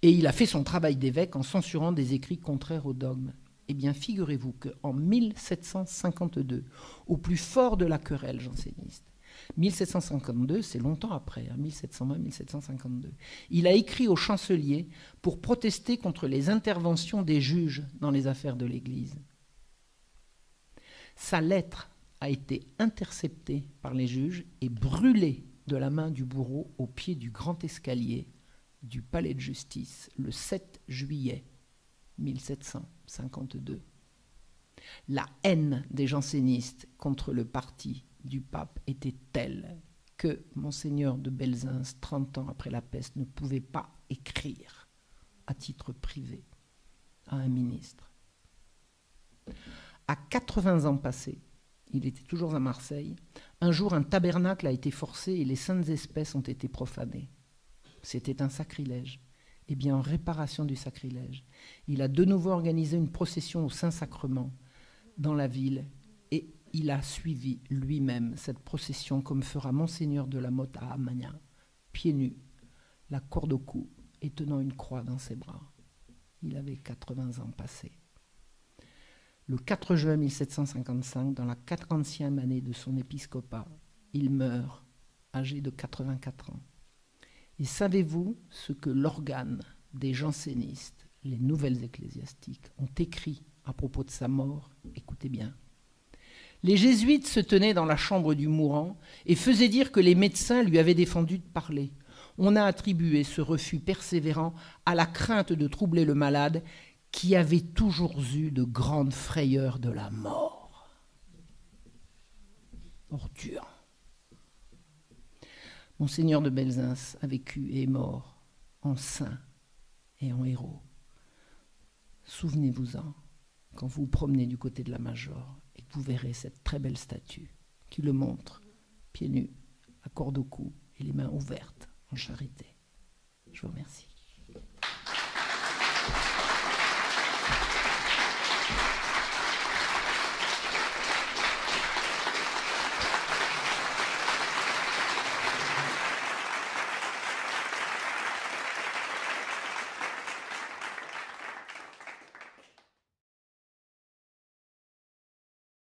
et il a fait son travail d'évêque en censurant des écrits contraires au dogme. Eh bien, figurez-vous qu'en 1752, au plus fort de la querelle janséniste, 1752, c'est longtemps après, 1720-1752, il a écrit au chancelier pour protester contre les interventions des juges dans les affaires de l'Église. Sa lettre a été interceptée par les juges et brûlée de la main du bourreau au pied du grand escalier du palais de justice le 7 juillet 1752. La haine des jansénistes contre le parti du pape était telle que Monseigneur de Belzunce, 30 ans après la peste, ne pouvait pas écrire à titre privé à un ministre. À 80 ans passés, il était toujours à Marseille, un jour un tabernacle a été forcé et les saintes espèces ont été profanées. C'était un sacrilège. Eh bien, en réparation du sacrilège, il a de nouveau organisé une procession au Saint-Sacrement dans la ville et il a suivi lui-même cette procession comme fera Monseigneur de la Motte à Amagna, pieds nus, la corde au cou et tenant une croix dans ses bras. Il avait 80 ans passés. Le 4 juin 1755, dans la 40e année de son épiscopat, il meurt, âgé de 84 ans. Et savez-vous ce que l'organe des jansénistes, les nouvelles ecclésiastiques, ont écrit à propos de sa mort? Écoutez bien. Les jésuites se tenaient dans la chambre du mourant et faisaient dire que les médecins lui avaient défendu de parler. On a attribué ce refus persévérant à la crainte de troubler le malade qui avait toujours eu de grandes frayeurs de la mort. Ordure. Monseigneur de Belzunce a vécu et est mort en saint et en héros. Souvenez-vous-en quand vous vous promenez du côté de la Major et que vous verrez cette très belle statue qui le montre, pieds nus, à corde au cou et les mains ouvertes en charité. Je vous remercie.